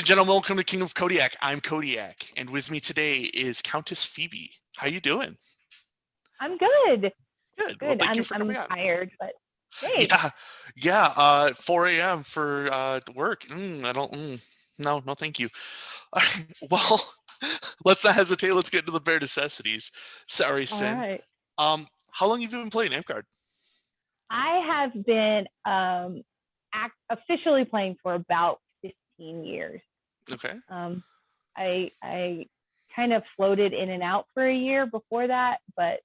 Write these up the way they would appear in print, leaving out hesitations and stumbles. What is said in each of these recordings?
and gentlemen, welcome to Kingdom of Kodiak. I'm Kodiak, and with me today is Countess Phoebe. How you doing? I'm good. Good. Well, Good. thank you I'm for coming I'm on. tired, but great. Yeah, yeah. 4 a.m. for work. I don't. No, no, thank you. Well, let's not hesitate. Let's get into the bare necessities. Sorry, All Sin. right. How long have you been playing Amphgard? I have been officially playing for about 15 years. Okay. Um, I kind of floated in and out for a year before that, but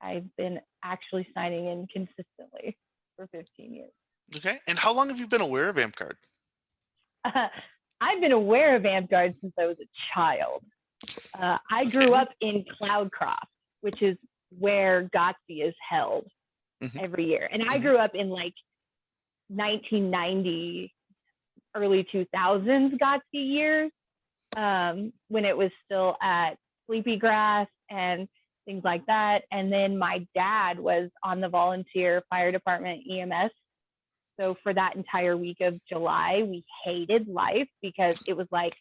I've been actually signing in consistently for 15 years. Okay. And how long have you been aware of Amphgard? I've been aware of Amphgard since I was a child. I grew Okay. up in Cloudcroft, which is where Gotsy is held hmm every year. And I hmm grew up in like 1990, early 2000s Gotsy years, when it was still at Sleepy Grass and things like that. And then my dad was on the volunteer fire department EMS. So for that entire week of July, we hated life because it was like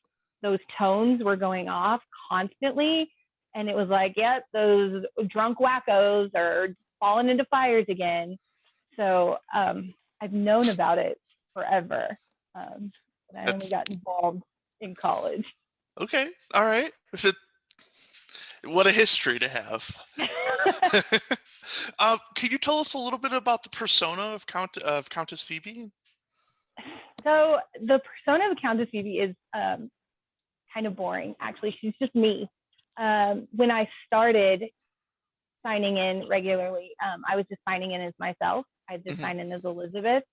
those tones were going off constantly. And it was like, yep, those drunk wackos are falling into fires again. So I've known about it forever. But I only That's got involved in college. okay. All right. What a history to have. Can you tell us a little bit about the persona of Countess Phoebe? So the persona of Countess Phoebe is kind of boring. Actually, she's just me. When I started signing in regularly, I was just signing in as myself. I just hmm signed in as Elizabeth.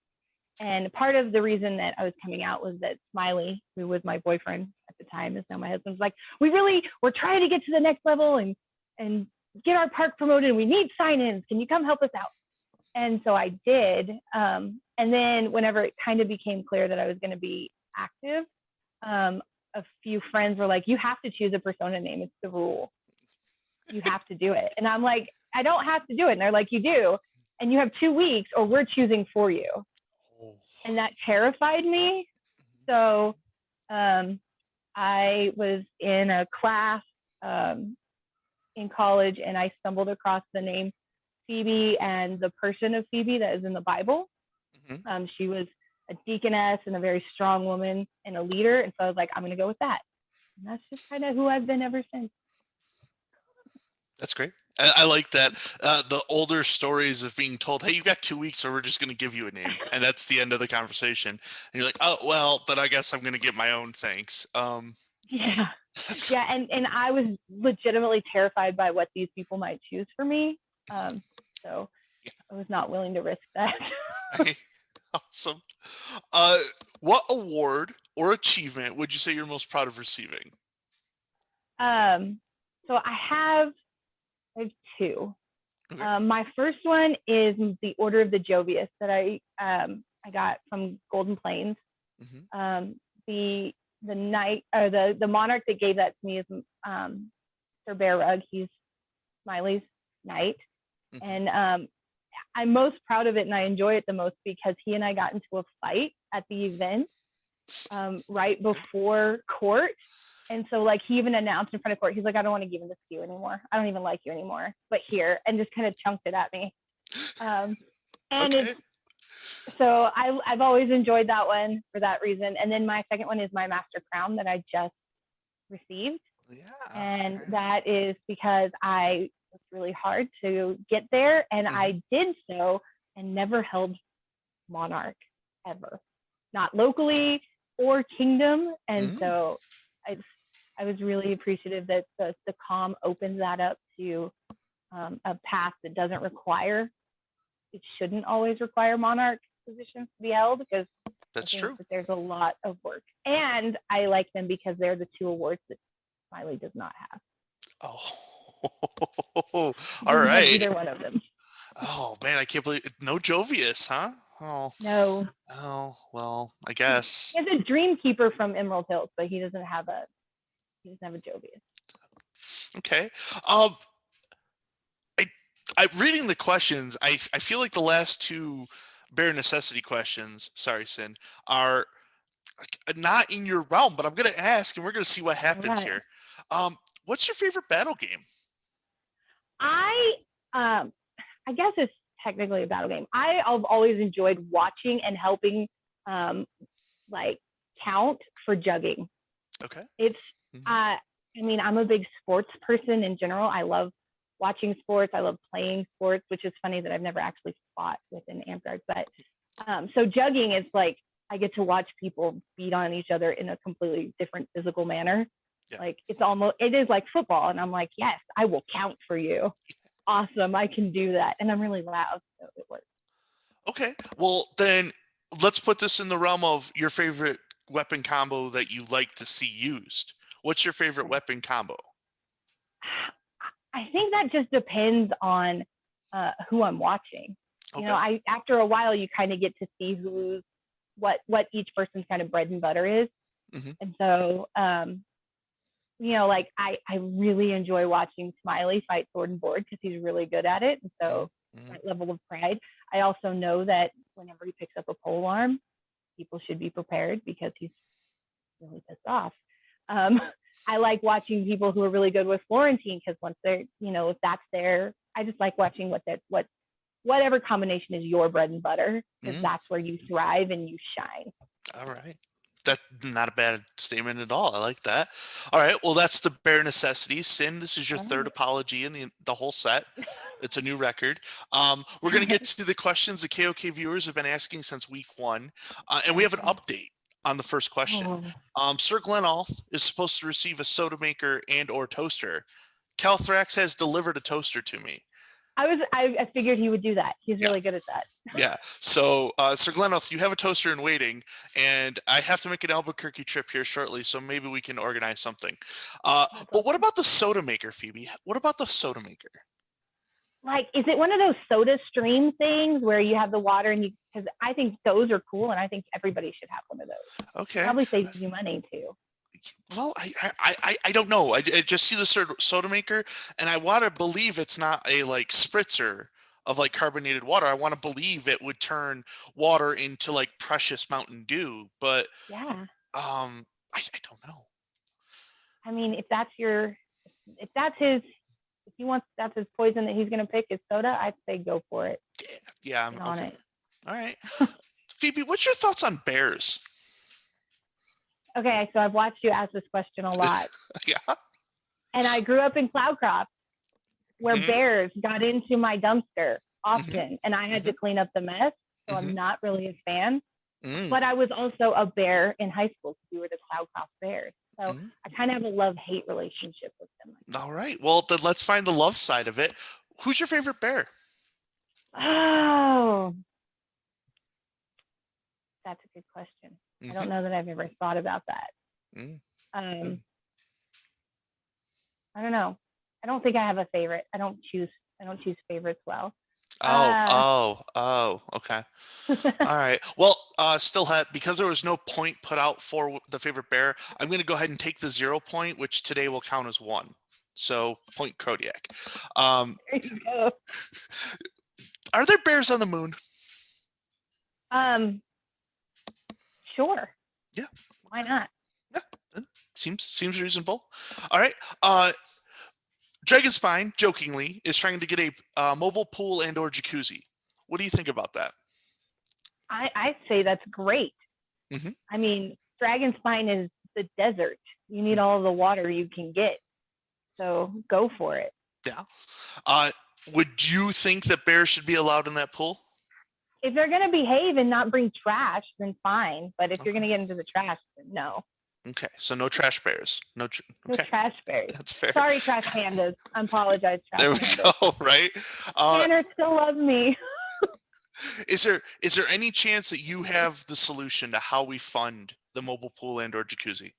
And part of the reason that I was coming out was that Smiley, who was my boyfriend at the time, is now my husband, was like, we're trying to get to the next level and get our park promoted. We need sign-ins. Can you come help us out? And so I did. And then whenever it kind of became clear that I was going to be active, a few friends were like, you have to choose a persona name. It's the rule. You have to do it. And I'm like, I don't have to do it. And they're like, you do. And you have 2 weeks or we're choosing for you. Oh. And that terrified me. So I was in a class in college and I stumbled across the name Phoebe and the person of Phoebe that is in the Bible. hmm She was a deaconess and a very strong woman and a leader. And so I was like, I'm going to go with that. And that's just kind of who I've been ever since. That's great. I like that. The older stories of being told, "Hey, you got 2 weeks, or we're just going to give you a name," and that's the end of the conversation. And you're like, "Oh, well, but I guess I'm going to get my own thanks." Yeah. That's Yeah. And I was legitimately terrified by what these people might choose for me. So I was not willing to risk that. great. Awesome. Uh, what award or achievement would you say you're most proud of receiving? um, so I have two. Okay. My first one is the Order of the Jovius that I got from Golden Plains. hmm The knight or the monarch that gave that to me is Sir Bear Rug. He's Smiley's knight, hmm and I'm most proud of it, and I enjoy it the most because he and I got into a fight at the event right before court. And so, like, he even announced in front of court, he's like, I don't want to give this to you anymore. I don't even like you anymore, but here, and just kind of chunked it at me. And Okay. it's so I've always enjoyed that one for that reason. And then my second one is my Master Crown that I just received. Yeah. And that is because I was really hard to get there, and hmm I did so and never held Monarch ever, not locally or Kingdom. And mm so I I was really appreciative that the calm opens that up to a path that doesn't require, it shouldn't always require Monarch positions to be held because I That's think true. that there's a lot of work. And I like them because they're the two awards that Smiley does not have. Oh. He All doesn't have right. either one of them. Oh man, I can't believe no Jovius, huh? Oh, No. oh well, I He guess. has a Dreamkeeper from Emerald Hills, but he doesn't have a Jovius. Okay. Um, I, I reading the questions. I feel like the last two bare necessity questions. Sorry, Sin, are Not in your realm, but I'm gonna ask, and we're gonna see what All happens right. here. What's your favorite battle game? I um I guess it's technically a battle game. I've always enjoyed watching and helping um like count for jugging. Okay. It's Mhm. I mean, I'm a big sports person in general. I love watching sports. I love playing sports, which is funny that I've never actually fought with an amp guard. But so jugging is like I get to watch people beat on each other in a completely different physical manner. Yeah. Like it is like football, and I'm like, yes, I will count for you. Awesome, I can do that, and I'm really loud, so it works. Okay. Well, then let's put this in the realm of your favorite weapon combo that you like to see used. What's your favorite Okay. weapon combo? I think that just depends on who I'm watching. You know, Okay. I after a while you kind of get to see who's what each person's kind of bread and butter is, Hmm. and so you know, like I really enjoy watching Smiley fight sword and board because he's really good at it, and Hmm. so Hmm. that level of pride. I also know that whenever he picks up a pole arm, people should be prepared because he's really pissed off. Um, I like watching people who are really good with Florentine because once they're, you know, if that's their, I just like watching whatever combination is your bread and butter because Mm. that's where you thrive and you shine. All right. That's not a bad statement at all. I like that. All right. Well, that's the bare necessities. Sin, this is your All third right. apology in the whole set. It's a new record. We're going to get to the questions the KOK viewers have been asking since week one. And we have an Okay. update on the first question. Oh, Sir Glenolf is supposed to receive a soda maker and or toaster. Calthrax has delivered a toaster to me. I figured he would do that. He's Yeah. really good at that. Yeah. So, Sir Glenolf, you have a toaster in waiting, and I have to make an Albuquerque trip here shortly, so maybe we can organize something. That's But what awesome. about the soda maker, Phoebe? What about the soda maker? Like, is it one of those soda stream things where you have the water and you? Because I think those are cool, and I think everybody should have one of those. Okay. Probably saves you money too. Well, I don't know. I just see the soda maker, and I want to believe it's not a like spritzer of like carbonated water. I want to believe it would turn water into like precious Mountain Dew, but Yeah. I don't know. I mean, if that's his, if he wants, that's his poison that he's gonna pick is soda. I'd say go for it. Yeah, yeah, I'm Get on okay. it. All right. Phoebe, what's your thoughts on bears? Okay, so I've watched you ask this question a lot, Yeah. and I grew up in Cloudcroft where Mm-hmm. bears got into my dumpster Mm-hmm. often, and I had to clean up the mess. So Mm-hmm. I'm not really a fan. Mm-hmm. But I was also a bear in high school because we were the Cloudcroft Bears. So Mm-hmm. I kind of have a love-hate relationship with them. All right. Well, then let's find the love side of it. Who's your favorite bear? Oh, that's a good question. I Mm-hmm. don't know that I've ever thought about that. Mm-hmm. Um, I don't know. I don't think I have a favorite. I don't choose favorites well. Oh, Uh, oh, oh, okay. All right. Well, still have because there was no point put out for the favorite bear. I'm going to go ahead and take the 0 point, which today will count as one. So point Kodiak. Um, there you go. are there bears on the moon? Um, sure. Yeah. Why Okay. not? Yeah. Seems reasonable. All right. Dragonspine, jokingly, is trying to get a mobile pool and or jacuzzi. What do you think about that? I say that's great. Hmm. I mean, Dragonspine is the desert. You need all the water you can get. So go for it. Yeah. Uh, would you think that bears should be allowed in that pool? If they're going to behave and not bring trash, then fine. But if you're going Okay. to get into the trash, then no. Okay. So no trash bears. No Okay. trash bears. That's fair. Sorry, trash pandas. I apologize, trash There we pandas. go. Right. Uh, Tanner still loves me. is there any chance that you have the solution to how we fund the mobile pool and or jacuzzi?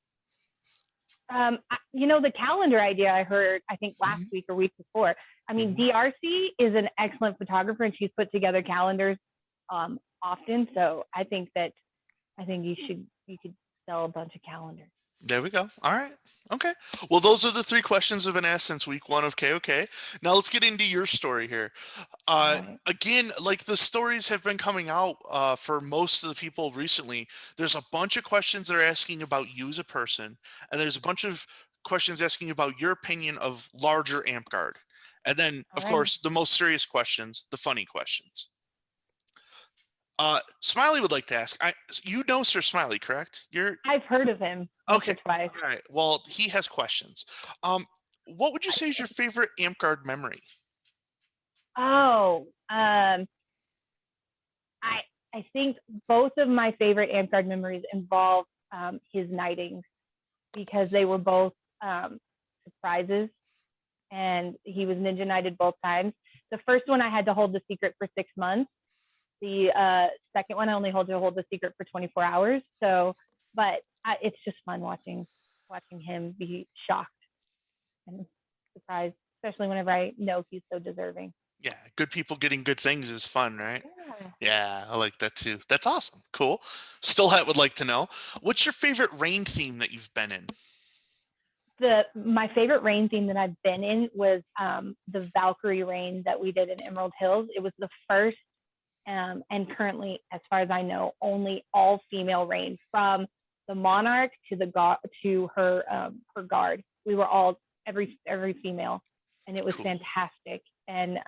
You know, the calendar idea I heard, I think last Mhm. week or week before. I mean, Mhm. DRC is an excellent photographer and she's put together calendars often. So I think you could sell a bunch of calendars. There we go. All right. Okay. Well, those are the three questions I've been asked since week one of KOK. Now let's get into your story here. All Uh, right. Again, like the stories have been coming out for most of the people recently. There's a bunch of questions that are asking about you as a person, and there's a bunch of questions asking about your opinion of larger amp guard. And then, All of right. course, the most serious questions, the funny questions. Smiley would like to ask. You know Sir Smiley, correct? You're I've heard of him once okay. or twice. All right. Well, he has questions. Um, what would you say is your favorite amp guard memory? Oh, I I think both of my favorite amp guard memories involve his knightings because they were both surprises, and he was ninja knighted both times. The first one I had to hold the secret for 6 months. The second one I only hold to hold the secret for 24 hours. So, but it's just fun watching him be shocked and surprised, especially whenever I know he's so deserving. Yeah, good people getting good things is fun, right? Yeah. Yeah, I like that too. That's awesome. Cool. Stillhat would like to know, what's your favorite rain theme that you've been in? My favorite rain theme that I've been in was the Valkyrie rain that we did in Emerald Hills. It was the first and currently, as far as I know, only all female rain from the monarch to her guard. We were all every female, and it was Cool. fantastic. And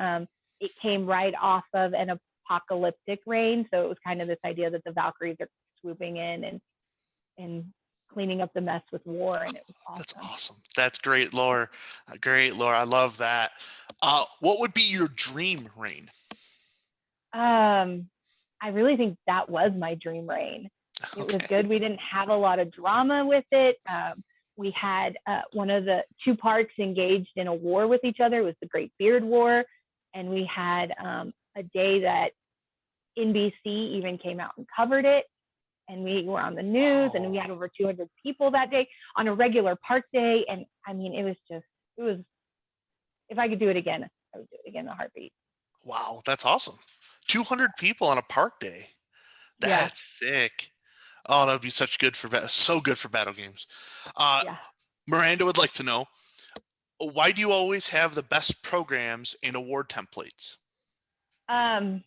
it came right off of an apocalyptic reign, so it was kind of this idea that the Valkyries are swooping in and cleaning up the mess with war, and it was That's awesome. awesome. That's great lore. Great lore. I love that. What would be your dream rain? I really think that was my dream reign. It was Okay. good. We didn't have a lot of drama with it. We had one of the two parks engaged in a war with each other. It was the Great Beard War. And we had a day that NBC even came out and covered it. And we were on the news, and we Oh, had over 200 people that day on a regular park day. And I mean, it was, if I could do it again, I would do it again in a heartbeat. wow. That's awesome. 200 people on a park day. Yeah. That's sick. Oh, that would be so good for battle games. Uh, Yeah. Miranda would like to know, why do you always have the best programs and award templates? Um,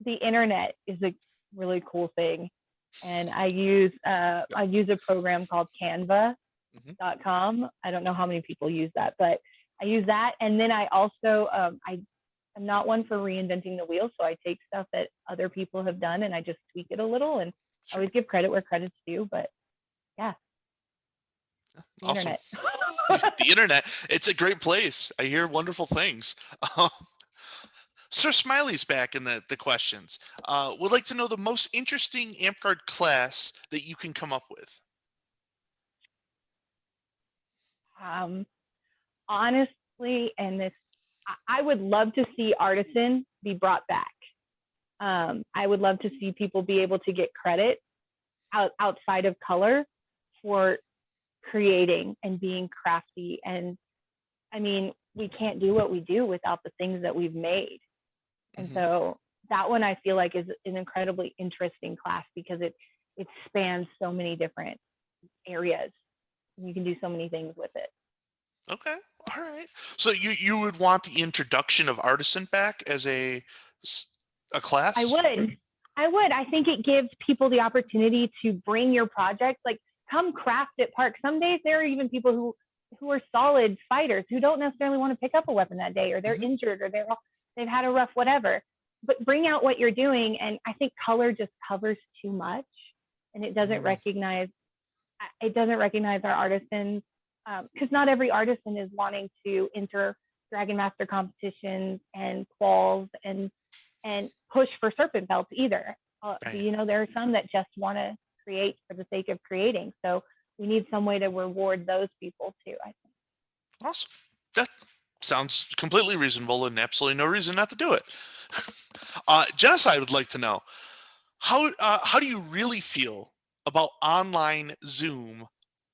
the internet is a really cool thing, and I use a program called Mhm. Canva.com. I don't know how many people use that, but I use that, and then I also I'm not one for reinventing the wheel, so I take stuff that other people have done and I just tweak it a little, and I Sure. always give credit where credit's due. But yeah, the Awesome. internet. The internet, it's a great place. I hear wonderful things. Um, Sir Smiley's back in the questions. Would like to know the most interesting amp guard class that you can come up with. um, Honestly, and this, I would love to see artisan be brought back. I would love to see people be able to get credit outside of color for creating and being crafty. And I mean, we can't do what we do without the things that we've made. And Hmm. so that one I feel like is an incredibly interesting class because it spans so many different areas. You can do so many things with it. Okay, all right. So you would want the introduction of artisan back as a I class? would. I would. I think it gives people the opportunity to bring your project, like come craft at park. Some days there are even people who are solid fighters who don't necessarily want to pick up a weapon that day, or they're Hmm. injured, or they've had a rough whatever. But bring out what you're doing, and I think color just covers too much, and it doesn't recognize our artisans because not every artisan is wanting to enter Dragon Master competitions and quals and push for serpent belts either. Right. You know, there are some that just want to create for the sake of creating. So we need some way to reward those people too, I think. Awesome. That sounds completely reasonable and absolutely no reason not to do it. Genocide would like to know, how do you really feel about online Zoom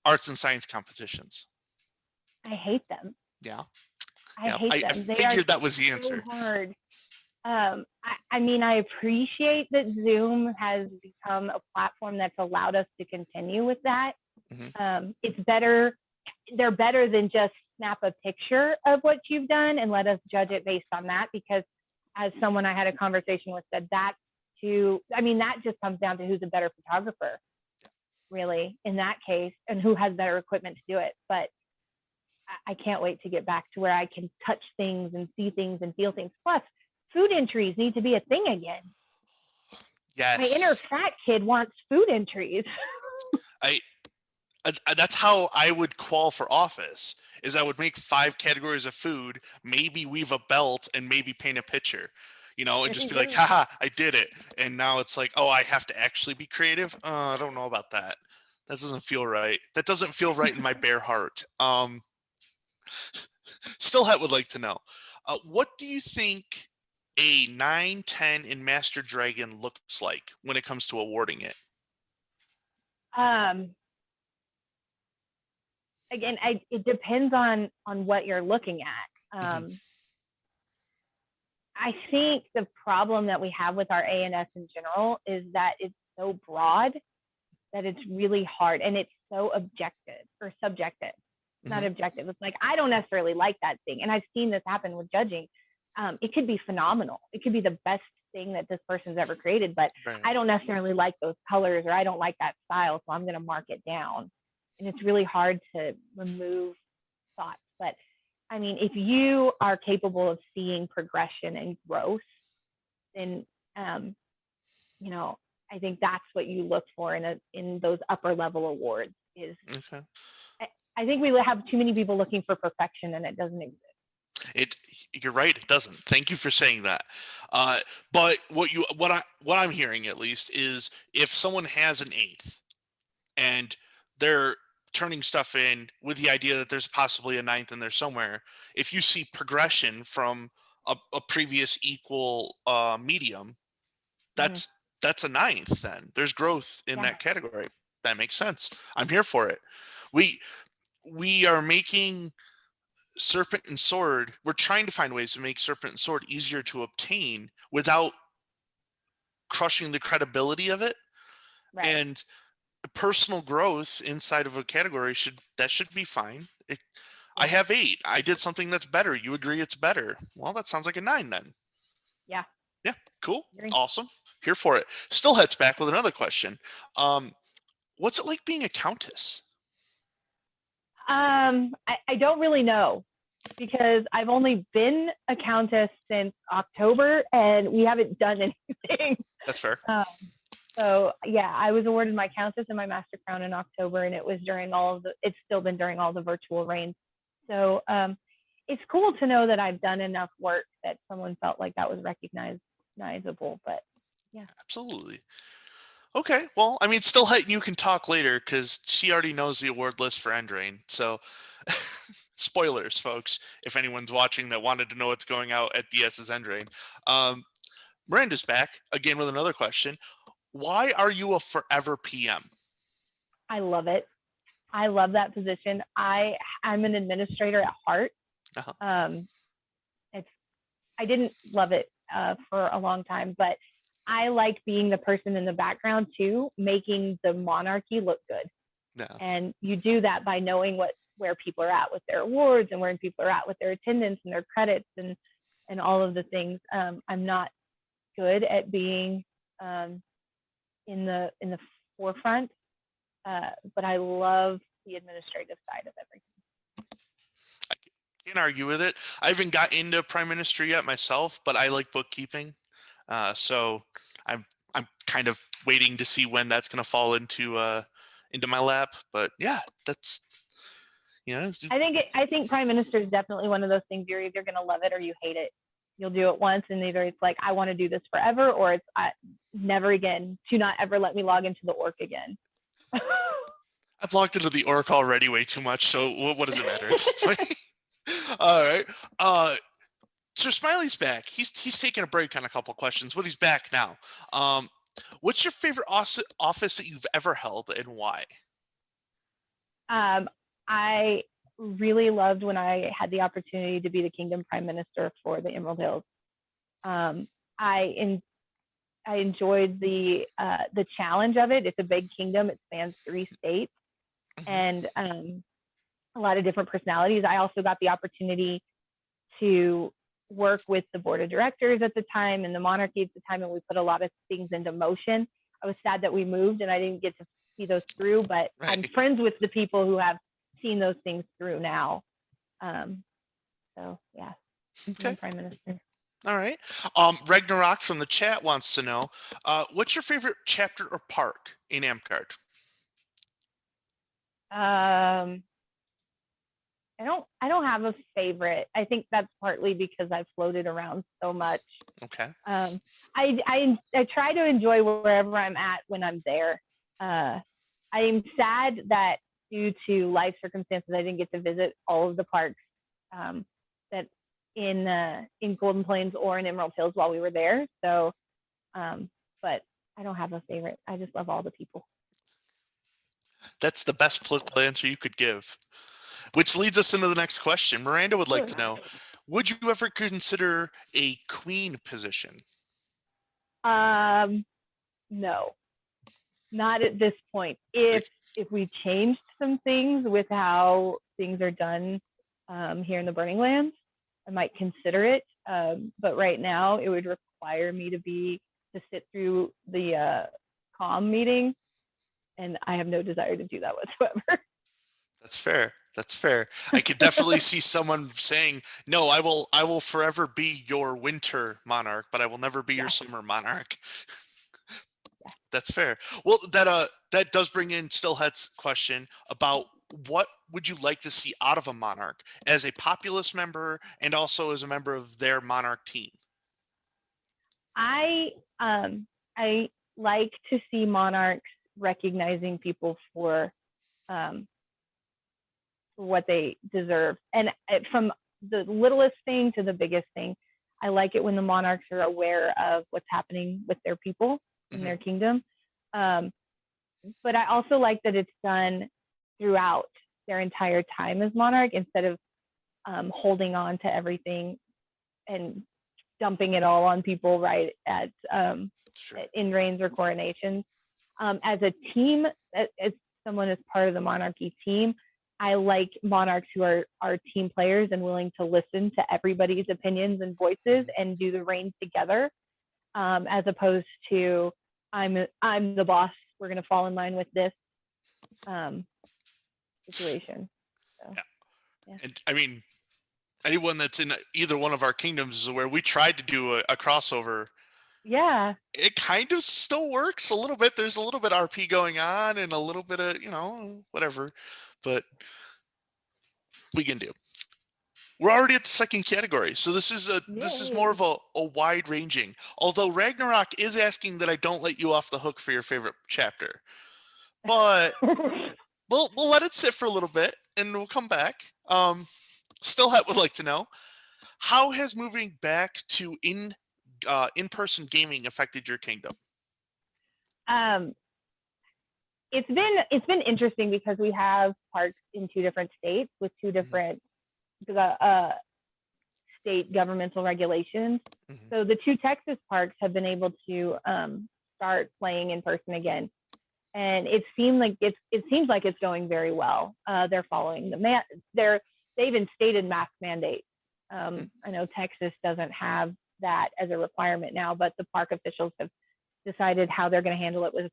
arts and science competitions? I hate them. Yeah, I yeah. hate I them. They are figured that was the so answer. hard. I mean, I appreciate that Zoom has become a platform that's allowed us to continue with that. Hmm. It's better. They're better than just snap a picture of what you've done and let us judge it based on that. Because as someone I had a conversation with said, that too, I mean, that just comes down to who's a better photographer, really, in that case, and who has better equipment to do it. But I can't wait to get back to where I can touch things and see things and feel things. Plus, food entries need to be a thing again. My inner Yes. fat kid wants food entries. I, that's how I would qual for office. Is I would make 5 categories of food, maybe weave a belt, and maybe paint a picture, and There just you be like, go. haha, I did it. And now it's like, oh, I have to actually be creative. I don't know about that. That doesn't feel right. That doesn't feel right in my bare heart. Stillhat would like to know, what do you think a 9-10 in Master Dragon looks like when it comes to awarding it? Um, Again, it depends on what you're looking at. Hmm. I think the problem that we have with our ANS in general is that it's so broad that it's really hard, and it's so objective or subjective, not Hmm. objective. It's like, I don't necessarily like that thing. And I've seen this happen with judging. It could be phenomenal. It could be the best thing that this person's ever created, but Right. I don't necessarily like those colors, or I don't like that style. So I'm going to mark it down. And it's really hard to remove thoughts. But I mean, if you are capable of seeing progression and growth, then um, you know, I think that's what you look for in those upper level awards. Is Okay. I think we have too many people looking for perfection, and it doesn't exist. It you're right, it doesn't. Thank you for saying that. Uh, but what I'm hearing at least is if someone has an eighth and they're turning stuff in with the idea that there's possibly a ninth in there somewhere, if you see progression from a previous equal medium, Mm-hmm. that's that's a ninth. Then there's growth in Yeah, that category. That makes sense. I'm here for it. We we are making Serpent and Sword. We're trying to find ways to make Serpent and Sword easier to obtain without crushing the credibility of it. right. And personal growth inside of a category should be fine. I Yeah, have 8. I did something that's better. You agree it's better. Well, that sounds like a 9 then. yeah, Yeah, cool, agree. awesome. Here for it. Still heads back with another question. Um, what's it like being a countess? I don't really know, because I've only been a countess since October, and we haven't done anything. That's fair. Um, so yeah, I was awarded my countess and my master crown in October, and it was during all of the. It's still been during all the virtual reigns. So it's cool to know that I've done enough work that someone felt like that was recognizable. But yeah, Absolutely. Okay, well, I mean, still, you can talk later because she already knows the award list for Endrain. So, spoilers, folks, if anyone's watching that wanted to know what's going out at DS's Endrain. Um, Miranda's back again with another question. Why are you a forever PM? I love it. I love that position. I'm an administrator at heart. Uh-huh. Um, it's I didn't love it for a long time, but I like being the person in the background too, making the monarchy look good. No. And you do that by knowing where people are at with their awards, and where people are at with their attendance and their credits, and all of the things. I'm not good at being um, in the forefront, but I love the administrative side of everything. I can't argue with it. I haven't got into prime minister yet myself, but I like bookkeeping. So I'm kind of waiting to see when that's going to fall into my lap. But yeah, that's I think prime minister is definitely one of those things. You're either going to love it or you hate it. You'll do it once, and either it's like, I want to do this forever, or it's never again. Do not ever let me log into the orc again. I've logged into the orc already way too much. So what does it matter? It's all right. So Smiley's back. He's taking a break on a couple questions, but he's back now. Um, what's your favorite office that you've ever held, and why? I really loved when I had the opportunity to be the kingdom prime minister for the Emerald Hills. Um, I in, I enjoyed the challenge of it. It's a big kingdom. It spans 3 states. Mhm. and a lot of different personalities. I also got the opportunity to work with the board of directors at the time and the monarchy at the time, and we put a lot of things into motion. I was sad that we moved and I didn't get to see those through, but I'm Right. friends with the people who have seen those things through now. Um, so yeah, and Okay. then prime minister. All right. Ragnarok from the chat wants to know, what's your favorite chapter or park in Amcard? Um, I don't have a favorite. I think that's partly because I've floated around so much. Okay. Um, I try to enjoy wherever I'm at when I'm there. Uh, I'm sad that due to life circumstances, I didn't get to visit all of the parks um, that in Golden Plains or in Emerald Hills while we were there. So, but I don't have a favorite. I just love all the people. That's the best political answer you could give. Which leads us into the next question. Miranda would like to know, would you ever consider a queen position? Um, no, not at this point. If we changed some things with how things are done here in the Burning Lands, I might consider it. But right now, it would require me to sit through the calm meeting, and I have no desire to do that whatsoever. That's fair. That's fair. I could definitely see someone saying, "No, I will forever be your winter monarch, but I will never be your Yeah, summer monarch." yeah. That's fair. Well, that does bring in Stillhead's question about what would you like to see out of a monarch as a populist member and also as a member of their monarch team. I I like to see monarchs recognizing people um, for what they deserve, and from the littlest thing to the biggest thing, I like it when the monarchs are aware of what's happening with their people in Hmm. their kingdom. Um, but I also like that it's done throughout their entire time as monarch instead of holding on to everything and dumping it all on people right at Sure. in reigns or coronations. As a team, as someone as part of the monarchy team, I like monarchs who are team players and willing to listen to everybody's opinions and voices Hmm. and do the reigns together, as opposed to I'm the boss. We're going to fall in line with this um, situation. So Yeah. yeah, And I mean, anyone that's in either one of our kingdoms is aware we tried to do a crossover. yeah, It kind of still works a little bit. There's a little bit RP going on and a little bit of, whatever. But we can do. We're already at the second category, so this is more yay. of a wide ranging. Although Ragnarok is asking that I don't let you off the hook for your favorite chapter, but we'll let it sit for a little bit and we'll come back. Still would like to know, how has moving back to in-person gaming affected your kingdom? um, it's been interesting because we have parks in two different states with two Hmm. different uh, state governmental regulations. Hmm. So the two Texas parks have been able to start playing in person again, and it seems like it's going very well. They're following they've instated mask mandates. I know Texas doesn't have that as a requirement now, but the park officials have decided how they're going to handle it with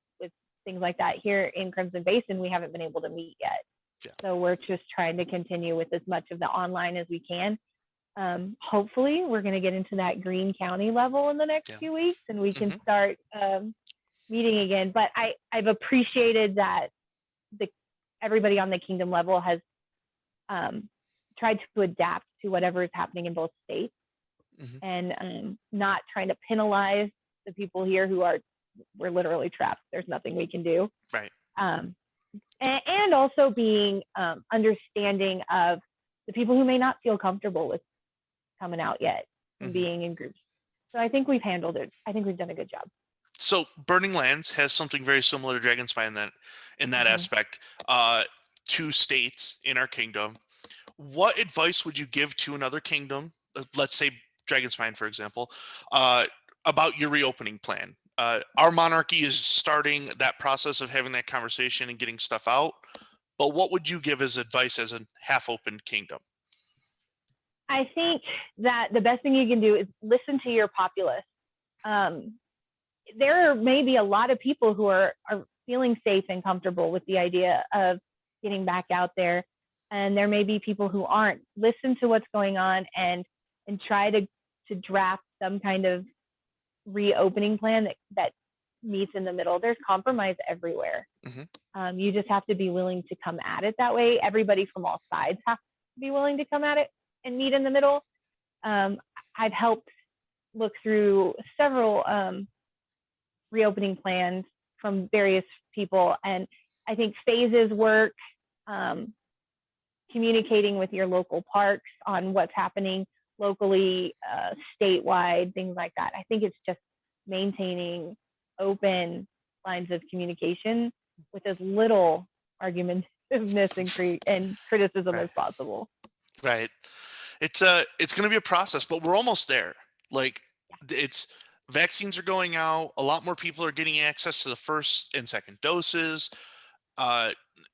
things like that. Here in Crimson Basin, we haven't been able to meet yet, Yeah. so we're just trying to continue with as much of the online as we can. Hopefully, we're going to get into that Greene County level in the next Yeah. few weeks, and we can Hmm. start meeting again. But I've appreciated that the everybody on the kingdom level has tried to adapt to whatever is happening in both states, Hmm. and not trying to penalize the people here who we're literally trapped. There's nothing we can do. Right. Um, and also being understanding of the people who may not feel comfortable with coming out yet and Hmm. being in groups. So I think we've handled it. I think we've done a good job. So Burning Lands has something very similar to Dragonspire in that Mm-hmm. aspect. Uh, two states in our kingdom. What advice would you give to another kingdom? Let's say Dragonspine, for example, uh, about your reopening plan. Our monarchy is starting that process of having that conversation and getting stuff out. but what would you give as advice as a half-open kingdom? I think that the best thing you can do is listen to your populace. Um, there may be a lot of people who are feeling safe and comfortable with the idea of getting back out there. And there may be people who aren't. Listen to what's going on and try to draft some kind of reopening plan that meets in the middle. There's compromise everywhere. You just have to be willing to come at it that way. Everybody from all sides has to be willing to come at it and meet in the middle. I've helped look through several reopening plans from various people, and I think phases work. Communicating with your local parks on what's happening locally, statewide, things like that. I think it's just maintaining open lines of communication with as little argumentativeness and criticism as possible. Right. It's going to be a process, but we're almost there. Like, it's vaccines are going out. A lot more people are getting access to the first and second doses.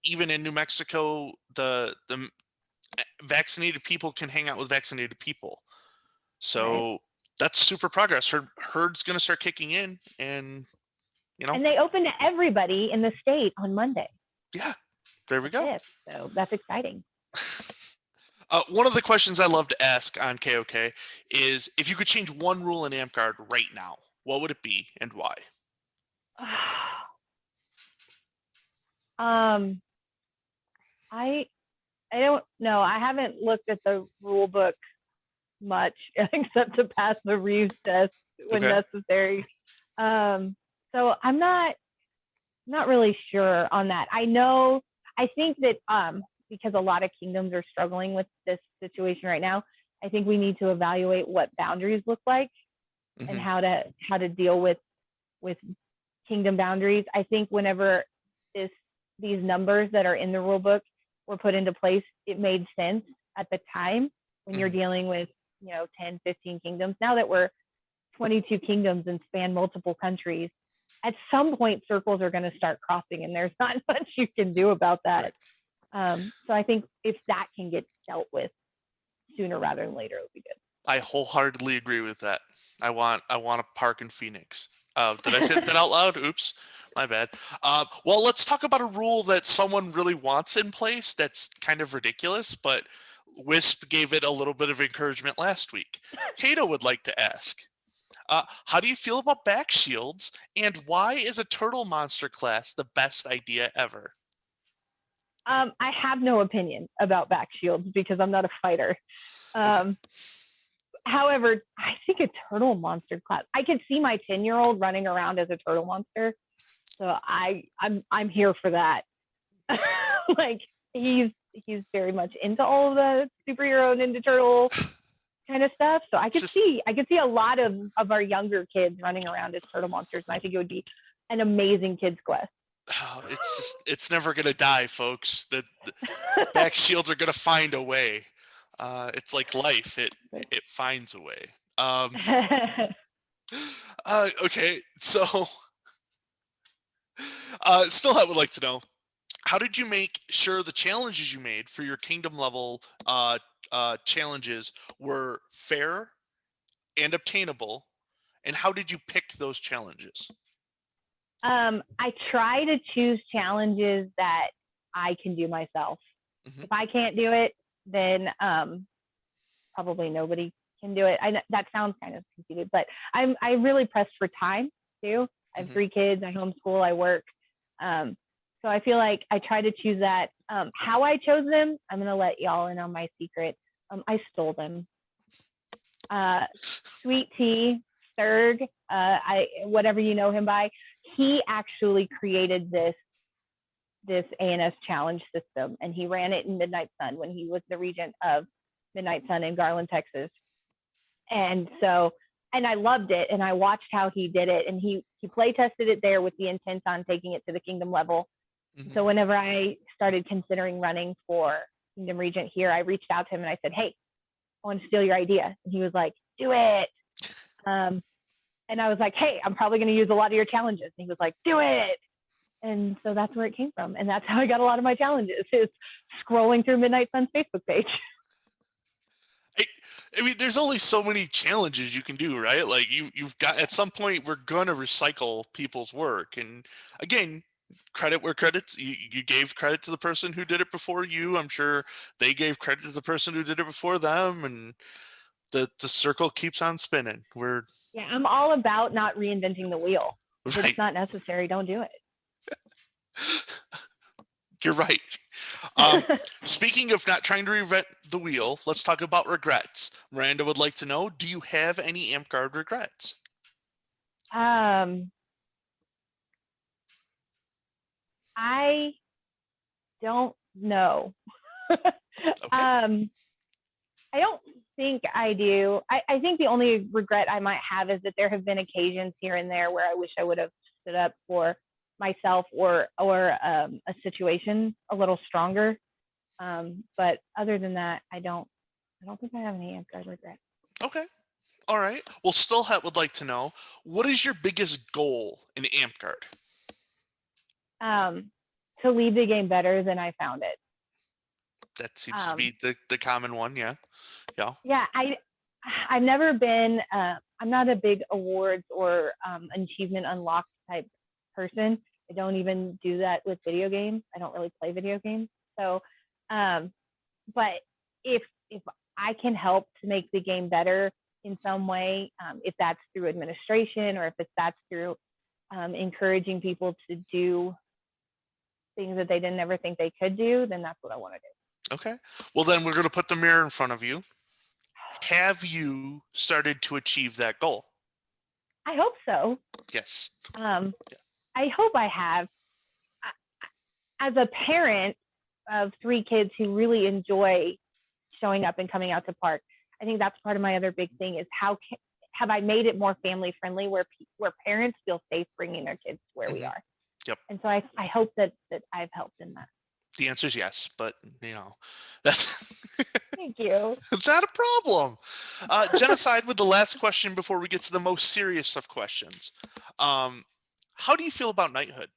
Even in New Mexico, the vaccinated people can hang out with vaccinated people. So that's super progress. Herd's going to start kicking in, and and they open to everybody in the state on Monday. Yeah, there we go. So that's exciting. One of the questions I love to ask on KOK is, if you could change one rule in AmpGuard right now, what would it be and why? I don't know. I haven't looked at the rule book much except to pass the Reeves test when necessary. So I'm not really sure on that. I think that because a lot of kingdoms are struggling with this situation right now, I think we need to evaluate what boundaries look like and how to deal with kingdom boundaries. I think whenever these numbers that are in the rule book were put into place, it made sense at the time when you're dealing with 10, 15 kingdoms. Now that we're 22 kingdoms and span multiple countries, at some point circles are going to start crossing, and there's not much you can do about that. So I think if that can get dealt with sooner rather than later, it would be good. I wholeheartedly agree with that. I want a park in Phoenix. Did I say that out loud? Oops, my bad. Well, let's talk about a rule that someone really wants in place that's kind of ridiculous, but Wisp gave it a little bit of encouragement last week. Cato would like to ask, how do you feel about back shields, and why is a turtle monster class the best idea ever? I have no opinion about back shields because I'm not a fighter. However, I think a turtle monster class, I could see my 10-year-old running around as a turtle monster. So I'm here for that. Like, he's very much into all of the superhero Ninja Turtle kind of stuff. So I could see a lot of our younger kids running around as turtle monsters, and I think it would be an amazing kids quest. Oh, it's never gonna die, folks. The back shields are gonna find a way. It's like life; it finds a way. Okay, so still, I would like to know, how did you make sure the challenges you made for your kingdom level challenges were fair and obtainable, and how did you pick those challenges? I try to choose challenges that I can do myself. If I can't do it, then probably nobody can do it. That sounds kind of conceited, but I'm really pressed for time too. I have 3 kids. I homeschool. I work. So I feel like I try to choose that. How I chose them, I'm gonna let y'all in on my secret. I stole them. Sweet Tea, Thurg, whatever you know him by, he actually created this ANS challenge system, and he ran it in Midnight Sun when he was the regent of Midnight Sun in Garland, Texas. And I loved it, and I watched how he did it, and he play tested it there with the intent on taking it to the kingdom level. So whenever I started considering running for Kingdom Regent here, I reached out to him and I said, hey, I want to steal your idea. And he was like, do it. And I was like, hey, I'm probably going to use a lot of your challenges. And he was like, do it. And so that's where it came from. And that's how I got a lot of my challenges, is scrolling through Midnight Sun's Facebook page. I, I mean, there's only so many challenges you can do, right? Like you've got at some point we're gonna recycle people's work, and again, credit where credits. You gave credit to the person who did it before you. I'm sure they gave credit to the person who did it before them, and the circle keeps on spinning. We're Yeah, I'm all about not reinventing the wheel. If it's right. not necessary, don't do You're right. Um, it. Speaking of not trying to reinvent the wheel, let's talk about regrets. Miranda would like to know: do you have any Amp regrets? um, I don't know. Okay. um, I don't think I do. I think the only regret I might have is that there have been occasions here and there where I wish I would have stood up for myself or a situation a little stronger. But other than that, I don't think I have any Amp regrets. Okay. All right. Well, Stillhat would like to know: what is your biggest goal in Amp Guard? Um, to leave the game better than I found it. That seems to Um, be the common one. Yeah. Yeah. yeah, I've never been. I'm not a big awards or achievement unlocked type person. I don't even do that with video games. I don't really play video games. So, um, but if I can help to make the game better in some way, if that's through administration or if that's through encouraging people to do things that they didn't ever think they could do, then that's what I want to do. Okay. Well, then we're going to put the mirror in front of you. Have you started to achieve that goal? I hope so. Yes. Um, Yeah. I hope I have. As a parent of three kids who really enjoy showing up and coming out to park, I think that's part of my other big thing is have I made it more family friendly where parents feel safe bringing their kids to where we Mhm. are. Yep. And so I hope that I've helped in that. The answer is yes, but that's Thank you. not a problem. Genocide with the last question before we get to the most serious of questions. Um, how do you feel about knighthood?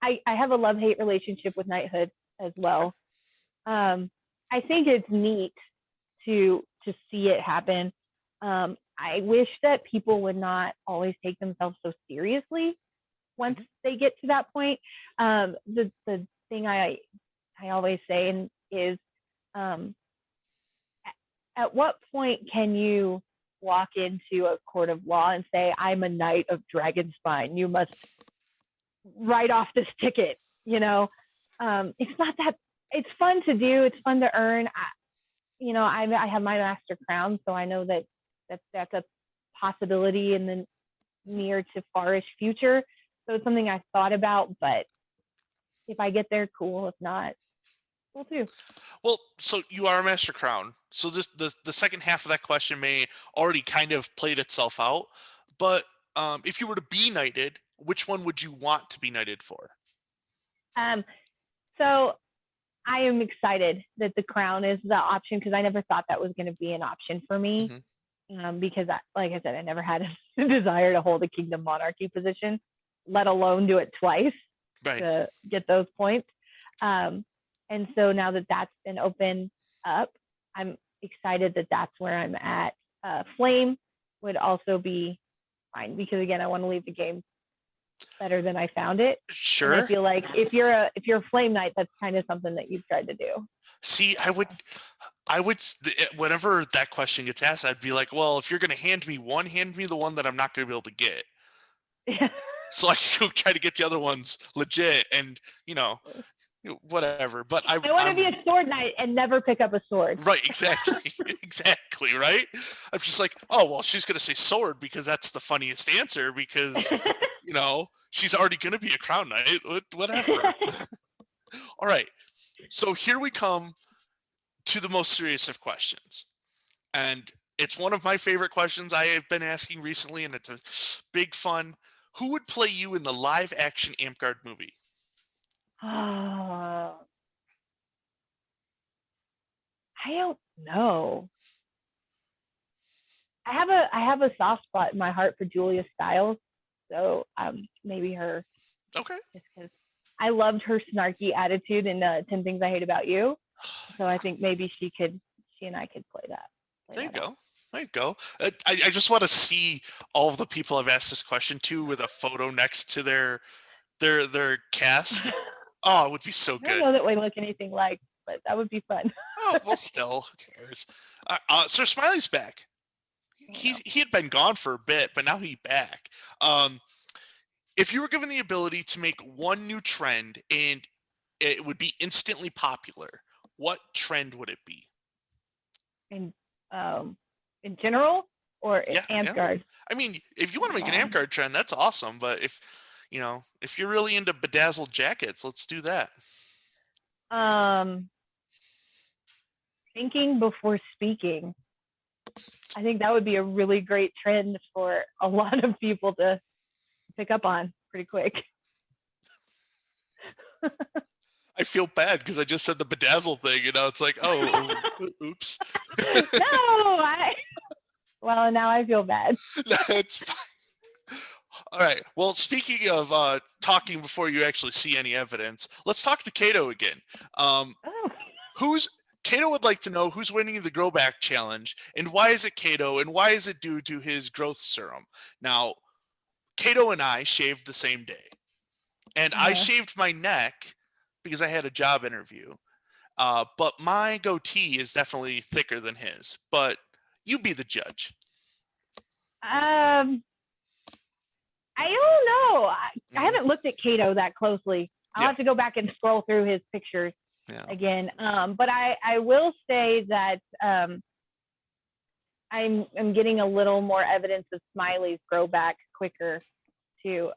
I have a love hate relationship with knighthood as Okay. well. Um, I think it's neat to see it happen. I wish that people would not always take themselves so seriously once Mhm. they get to that point. The thing I always say is, um, at what point can you walk into a court of law and say, "I'm a knight of Dragonspine. You must write off this ticket"? You know, it's not that. It's fun to do. It's fun to earn. I have my master crown, so I know that that's a possibility in the near to farish future. So it's something I've thought about, but if I get there, cool. If not, cool too. Well, so you are a Master Crown. So this the second half of that question may already kind of played itself out. But if you were to be knighted, which one would you want to be knighted for? Um, so I am excited that the crown is the option because I never thought that was going to be an option for me. Hmm. Because, like I said, I never had a desire to hold a kingdom monarchy position, let alone do it twice Right. to get those points. Um, and so now that that's been opened up, I'm excited that that's where I'm at. Flame would also be fine because again, I want to leave the game better than I found it. And I Sure. feel like if you're a flame knight, that's kind of something that you've tried to do. See, whenever that question gets asked, I'd be like, well, if you're going to hand me one, hand me the one that I'm not going to be able to get. So I can go try to get the other ones legit and, you know, whatever. But I want to be I'm a sword knight and never pick up a sword. right, exactly. Exactly, right? I'm just like, oh, well, she's going to say sword because that's the funniest answer because, she's already going to be a crown knight. Whatever. All right. So here we come to the most serious of questions. And it's one of my favorite questions I have been asking recently, and it's a big fun. Who would play you in the live action Amp movie? Oh, I don't know. I have a soft spot in my heart for Julia Stiles. So maybe her, Okay. just because I loved her snarky attitude in 10 Things I Hate About You. So I think maybe she and I could play There you that out. go. There you go. I just want to see all of the people I've asked this question to with a photo next to their cast. Oh, it would be so I don't good. know that we look anything like, but that would be fun. Oh, well, still, who cares? Sir Smiley's back. Oh no. He had been gone for a bit, but now he's back. Um, if you were given the ability to make one new trend and it would be instantly popular, what trend would it be? In in general or Yeah, yeah. Ansgard? I mean, if you want to make an amp Um, card trend, that's awesome. But if you're really into bedazzled jackets, let's do that. um, thinking before speaking. I think that would be a really great trend for a lot of people to pick up on pretty quick. I feel bad because I just said the bedazzle thing, it's like, oh, oops. No, well, now I feel bad. That's fine. All right. Well, speaking of talking before you actually see any evidence, let's talk to Kato again. Oh, Who's Kato would like to know who's winning the Grow Back Challenge, and why is it Kato, and why is it due to his growth serum? Now, Kato and I shaved the same day, and I shaved my neck because I had a job interview. But my goatee is definitely thicker than his. But you be the judge. I don't know. I Mm, haven't looked at Kato that closely. I'll yeah, have to go back and scroll through his pictures yeah. again. But I will say that I'm getting a little more evidence of Smiley's grow back quicker too.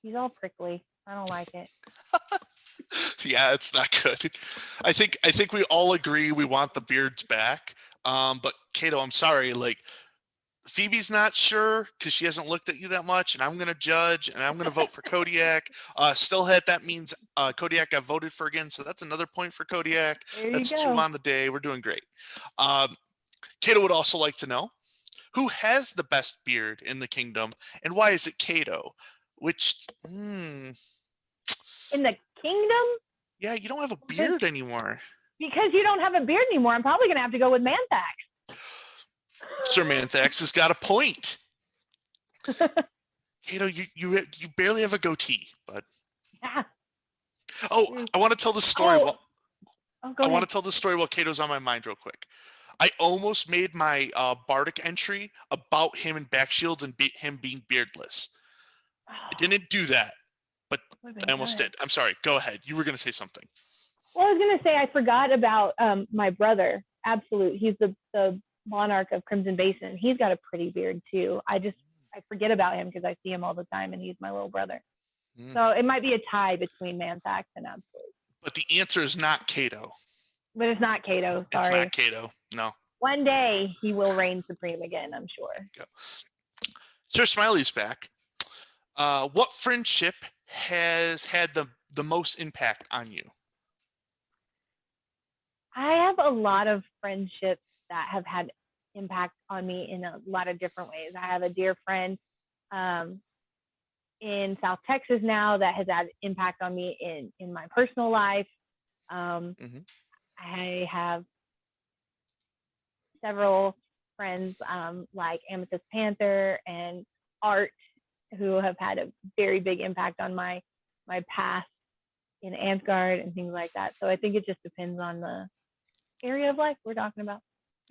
He's all prickly. I don't like it. Yeah, it's not good. I think we all agree we want the beards back. But Kato, I'm sorry, like Phoebe's not sure because she hasn't looked at you that much, and I'm gonna judge, and I'm gonna vote for Kodiak. Still had that means Kodiak got voted for again, so that's another point for Kodiak. There you That's two go. on the day. We're doing great. Um, Kato would also like to know who has the best beard in the kingdom, and why is it Kato? Which, In the kingdom, yeah, you don't have a because beard anymore. you don't have a beard anymore, I'm probably gonna have to go with Manthax. Sir Manthax has got a point. Kato, you barely have a goatee, but Yeah. oh, I want to tell the story. Oh, go I want ahead. to tell the story while Kato's on my mind real quick. I almost made my Bardic entry about him and back shields and him being beardless. I didn't do that, but Would have I been almost good. did. I'm sorry. Go ahead. You were going to say something. Well, I was gonna say I forgot about my brother. Absolute. He's the monarch of Crimson Basin. He's got a pretty beard too. I forget about him because I see him all the time, and he's my little brother. Mm. So it might be a tie between Manthax and Absolute. But the answer is not Kato. But it's not Kato. It's not Sorry. Kato. No. One day he will reign supreme again, I'm sure. Go. Sir Smiley's back. What friendship has had the most impact on you? I have a lot of friendships that have had impact on me in a lot of different ways. I have a dear friend um, in South Texas now that has had impact on me in my personal life. Um, Mm-hmm. I have several friends like Amethyst Panther and Art who have had a very big impact on my past in Ansgard and things like that. So I think it just depends on the area of life we're talking about.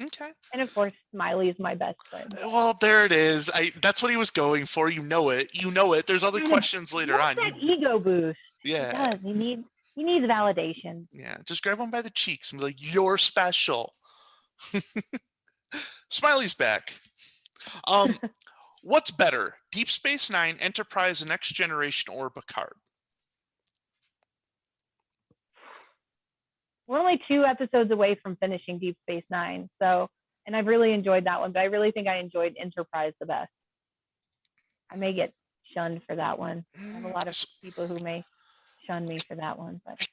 Okay. And of course, Smiley is my best friend. Well, there it is. That's what he was going for. You know it. You know it. There's other Kind of questions later wants on. that ego boost. He Yeah. does. He needs validation. Yeah. Just grab him by the cheeks and be like, "You're special." Smiley's back. Um, what's better, Deep Space Nine, Enterprise, Next Generation, or Picard? We're only 2 episodes away from finishing Deep Space Nine, so and I've really enjoyed that one, but I really think I enjoyed Enterprise the best. I may get shunned for that one. I have a lot of people who may shun me for that one, but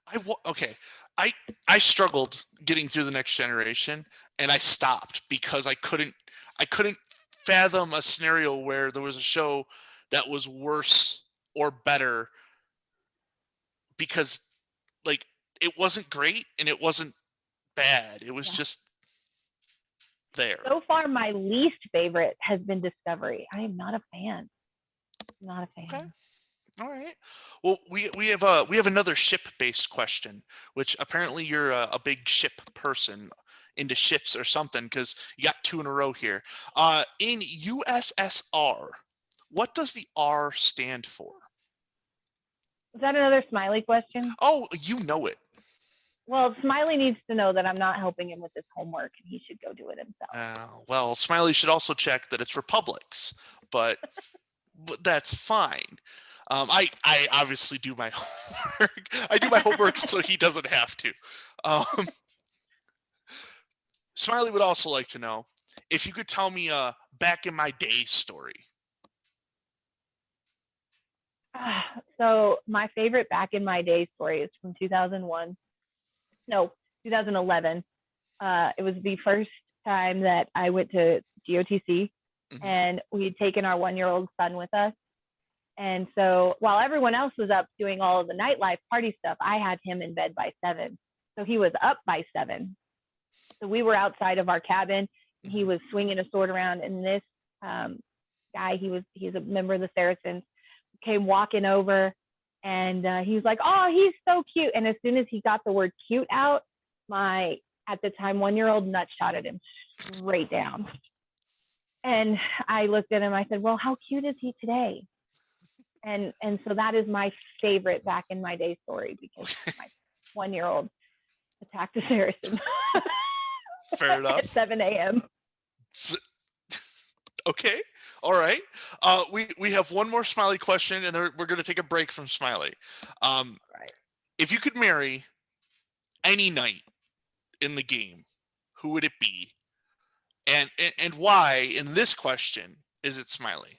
I don't. Okay. I I struggled getting through the Next Generation, and I stopped because I couldn't fathom a scenario where there was a show that was worse or better because like it wasn't great and it wasn't bad. It was Yeah. just there. So far, my least favorite has been Discovery. I am not a fan. Not a Okay. fan. All right. Well, we have another ship based question, which apparently you're a big ship person into ships or something because you got two in a row here. In USSR, what does the R stand for? Is that another Smiley question? Oh, you know it. Well, Smiley needs to know that I'm not helping him with his homework and he should go do it himself. Well, Smiley should also check that it's republics, but that's fine. I obviously do my homework. I do my homework so he doesn't have to. Um, Smiley would also like to know if you could tell me a back in my day story. So my favorite back in my day story is from 2001. No, 2011. It was the first time that I went to GOTC, Mhm. and we had taken our 1-year-old son with us. And so while everyone else was up doing all of the nightlife party stuff, I had him in bed by 7. So he was up by 7. So we were outside of our cabin, and he Mhm. was swinging a sword around. And this guy, he's a member of the Saracens, came walking over, and he was like, "Oh, he's so cute." And as soon as he got the word "cute" out, my at the time 1-year-old nut shot at him straight down. And I looked at him. I said, "Well, how cute is he today?" And so that is my favorite back in my day story because Okay. my 1-year-old attacked a Saracen Fair at enough. 7 a.m. Okay. All right. We have one more Smiley question, and then we're going to take a break from Smiley. Um, Right. if you could marry any knight in the game, who would it be, and why? In this question, is it Smiley?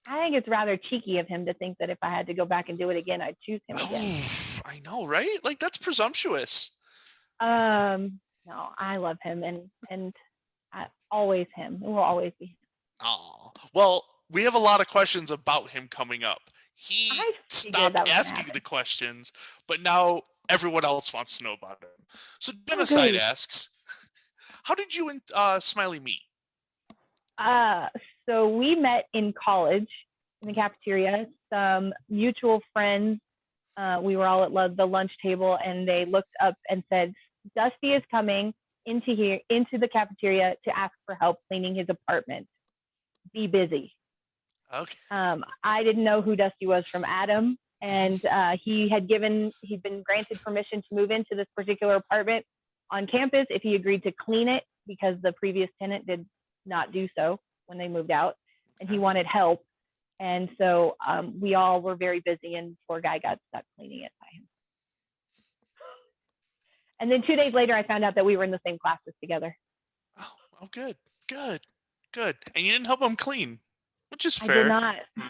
I think it's rather cheeky of him to think that if I had to go back and do it again, I'd choose him again. Oh, I know, right? Like that's presumptuous. No, I love him, and always him. It will always be him. Oh, well, we have a lot of questions about him coming up. He I figured stopped that was gonna asking the happen. questions, but now everyone else wants to know about him. So Oh, Genocide great. asks, how did you and Smiley meet? Uh, so we met in college in the cafeteria. Some mutual friends. We were all at the lunch table, and they looked up and said, "Dusty is coming into the cafeteria to ask for help cleaning his apartment. Be busy." Okay. I didn't know who Dusty was from Adam, and he'd been granted permission to move into this particular apartment on campus if he agreed to clean it because the previous tenant did not do so when they moved out, and he Okay. wanted help. And so we all were very busy, and poor guy got stuck cleaning it by him. And then 2 days later, I found out that we were in the same classes together. Oh, good, good, good. And you didn't help him clean, which is I did fair. not. I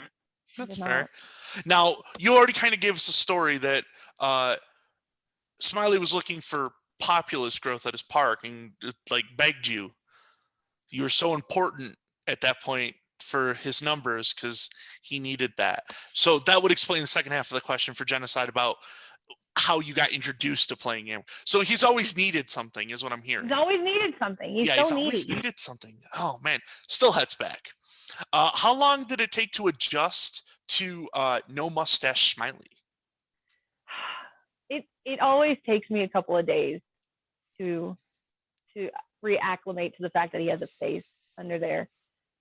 That's did fair. not. Now, you already kind of gave us a story that uh, Smiley was looking for populace growth at his park and like begged you. You were so important at that point for his numbers because he needed that. So that would explain the second half of the question for Genocide about how you got introduced to playing him. So he's always needed something, is what I'm He's hearing. always needed something. He's Yeah, so he's needy. always needed something. Oh man, still heads back. How long did it take to adjust to no mustache Smiley? It always takes me a couple of days to reacclimate to the fact that he has a face under there.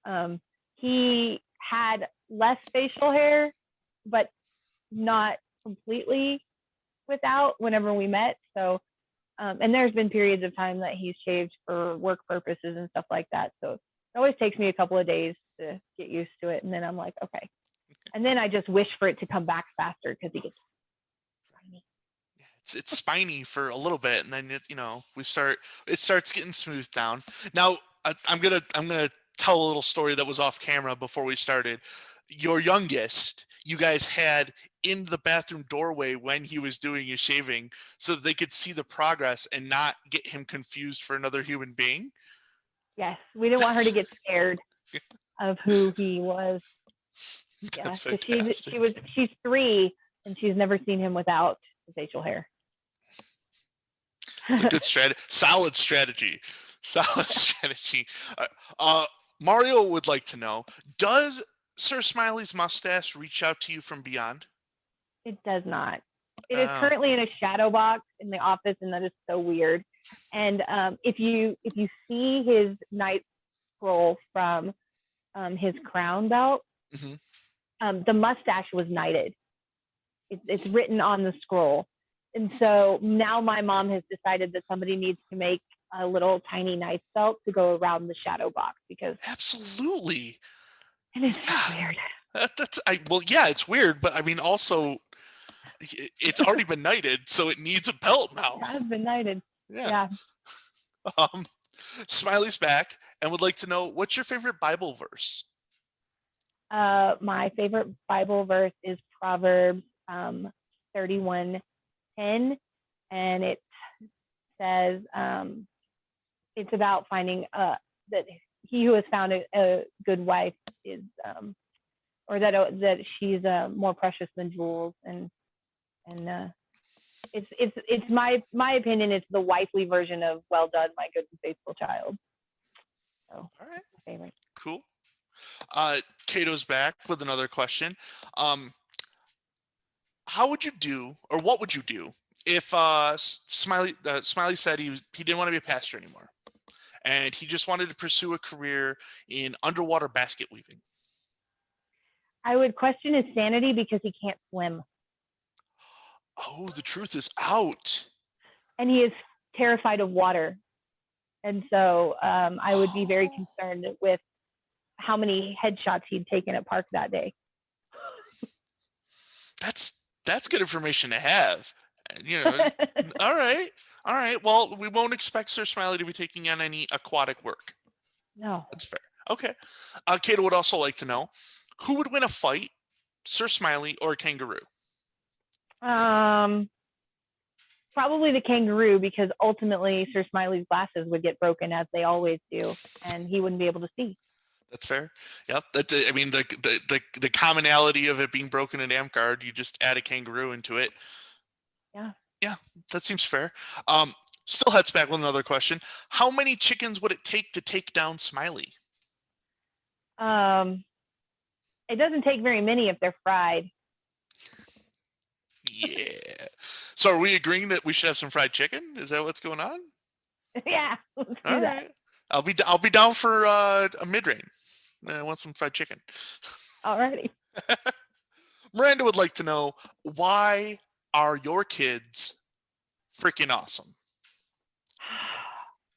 Um, he had less facial hair, but not completely without whenever we met. So, and there's been periods of time that he's shaved for work purposes and stuff like that. So it always takes me a couple of days to get used to it. And then I'm like, okay. And then I just wish for it to come back faster because he gets shiny. It's spiny for a little bit, and then it starts getting smoothed down. Now I'm gonna tell a little story that was off camera before we started. Your youngest, you guys had in the bathroom doorway when he was doing his shaving, so that they could see the progress and not get him confused for another human being. Yes, we didn't want her to That's get scared. of who he was. Yeah, That's because fantastic. she's 3 and she's never seen him without the facial hair. It's a good strategy. Solid strategy. Solid strategy. Uh, uh, Mario would like to know: does Sir Smiley's mustache reach out to you from beyond? It does not. It is Oh. currently in a shadow box in the office, and that is so weird. And if you see his night scroll from his crown belt, Hmm. the mustache was knighted. It's written on the scroll. And so now my mom has decided that somebody needs to make a little tiny knife belt to go around the shadow box because Absolutely. it is so Yeah. weird. Well, yeah, it's weird, but I mean, also, it's already been knighted, so it needs a belt now. It has been knighted. Yeah. Yeah. Um, Smiley's back and would like to know, what's your favorite Bible verse? My favorite Bible verse is Proverbs 31:10, and it says it's about finding that he who has found a good wife is or that she's more precious than jewels, and it's my opinion. It's the wifely version of "Well done, my good and faithful child." So All right, my favorite. cool. Kato's back with another question. Um, how would you do, or what would you do if Smiley said he didn't want to be a pastor anymore, and he just wanted to pursue a career in underwater basket weaving? I would question his sanity because he can't swim, Oh, the truth is out. and he is terrified of water. And so I would be very Oh, concerned with how many headshots he'd taken at Park that day. that's good information to have. You know, all right, all right. Well, we won't expect Sir Smiley to be taking on any aquatic work. No. That's fair. Okay. Kato would also like to know, who would win a fight, Sir Smiley or a kangaroo? Um, Probably the kangaroo because ultimately Sir Smiley's glasses would get broken as they always do, and he wouldn't be able to see. That's fair. Yep. That's, I mean, the commonality of it being broken in Amp Guard, you just add a kangaroo into it. Yeah. Yeah, that seems fair. Um, Still heads back with another question. How many chickens would it take to take down Smiley? Um, it doesn't take very many if they're fried. Yeah. So are we agreeing that we should have some fried chicken? Is that what's going on? Yeah, let's All do that right. I'll be down for a mid rain. I want some fried chicken. already. Miranda would like to know, why are your kids freaking awesome?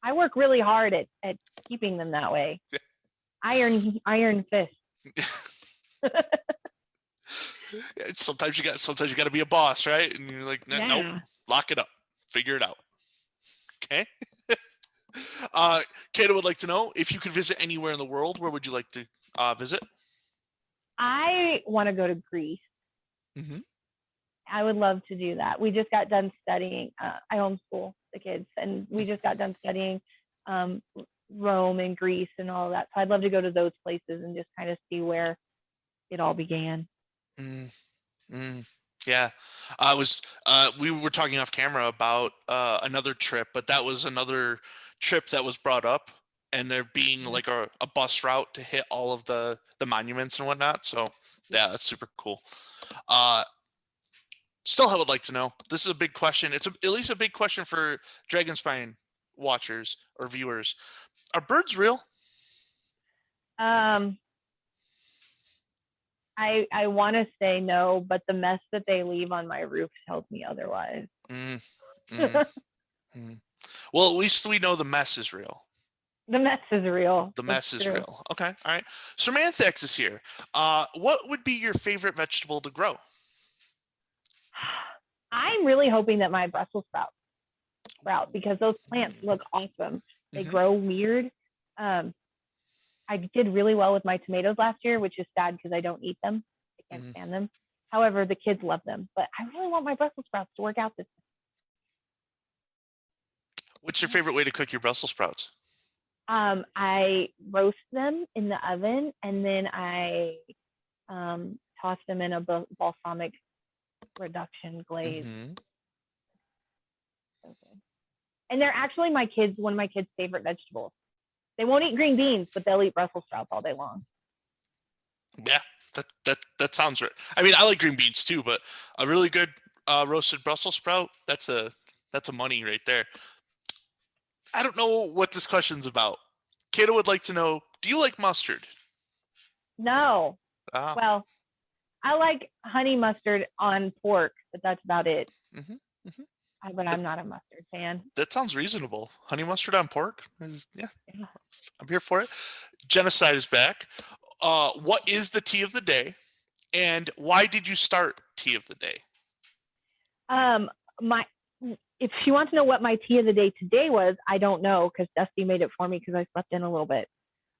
I work really hard at keeping them that way. Iron fist. Sometimes you got to be a boss, right? And you're like, nope, Yeah. lock it up, figure it out. Okay. Uh, Kato would like to know, if you could visit anywhere in the world, where would you like to visit? I want to go to Greece. Hmm. I would love to do that. We just got done studying. I homeschool the kids, and we just got done studying um, Rome and Greece and all of that. So I'd love to go to those places and just kind of see where it all began. Mm, mm, yeah, we were talking off camera about another trip, but that was another trip that was brought up, and there being Yeah. like a bus route to hit all of the monuments and whatnot. So yeah, that's super cool. Uh, Still, I would like to know. This is a big question. It's at least a big question for Dragonspine watchers or viewers. Are birds real? Um, I want to say no, but the mess that they leave on my roof tells me otherwise. Mm, The mm, mm. Well, at least we know the mess is real. mess is real. The It's mess is true. real. Okay, all right. Samanthax is here. What would be your favorite vegetable to grow? I'm really hoping that my Brussels sprouts sprout because those plants look awesome. They Mm-hmm. grow weird. Um, I did really well with my tomatoes last year, which is sad because I don't eat them. I can't Mm-hmm. stand them. However, the kids love them. But I really want my Brussels sprouts to work out this What's your favorite way to cook your Brussels sprouts? I roast them in the oven, and then I toss them in a balsamic reduction glaze. Hmm. So good. And they're actually one of my kids' favorite vegetables. They won't eat green beans, but they'll eat Brussels sprouts all day long. Yeah, that sounds right. I mean, I like green beans too, but a really good roasted Brussels sprout, that's a money right there. I don't know what this question's about. Kato would like to know, do you like mustard? No, Ah, well, I like honey mustard on pork, but that's about it. hmm hmm But That, I'm not a mustard fan. that sounds reasonable. Honey mustard on pork? Yeah, Yeah. I'm here for it. Genocide is back. What is the tea of the day, and why did you start tea of the day? Um, my if she wants to know what my tea of the day today was, I don't know because Dusty made it for me because I slept in a little bit.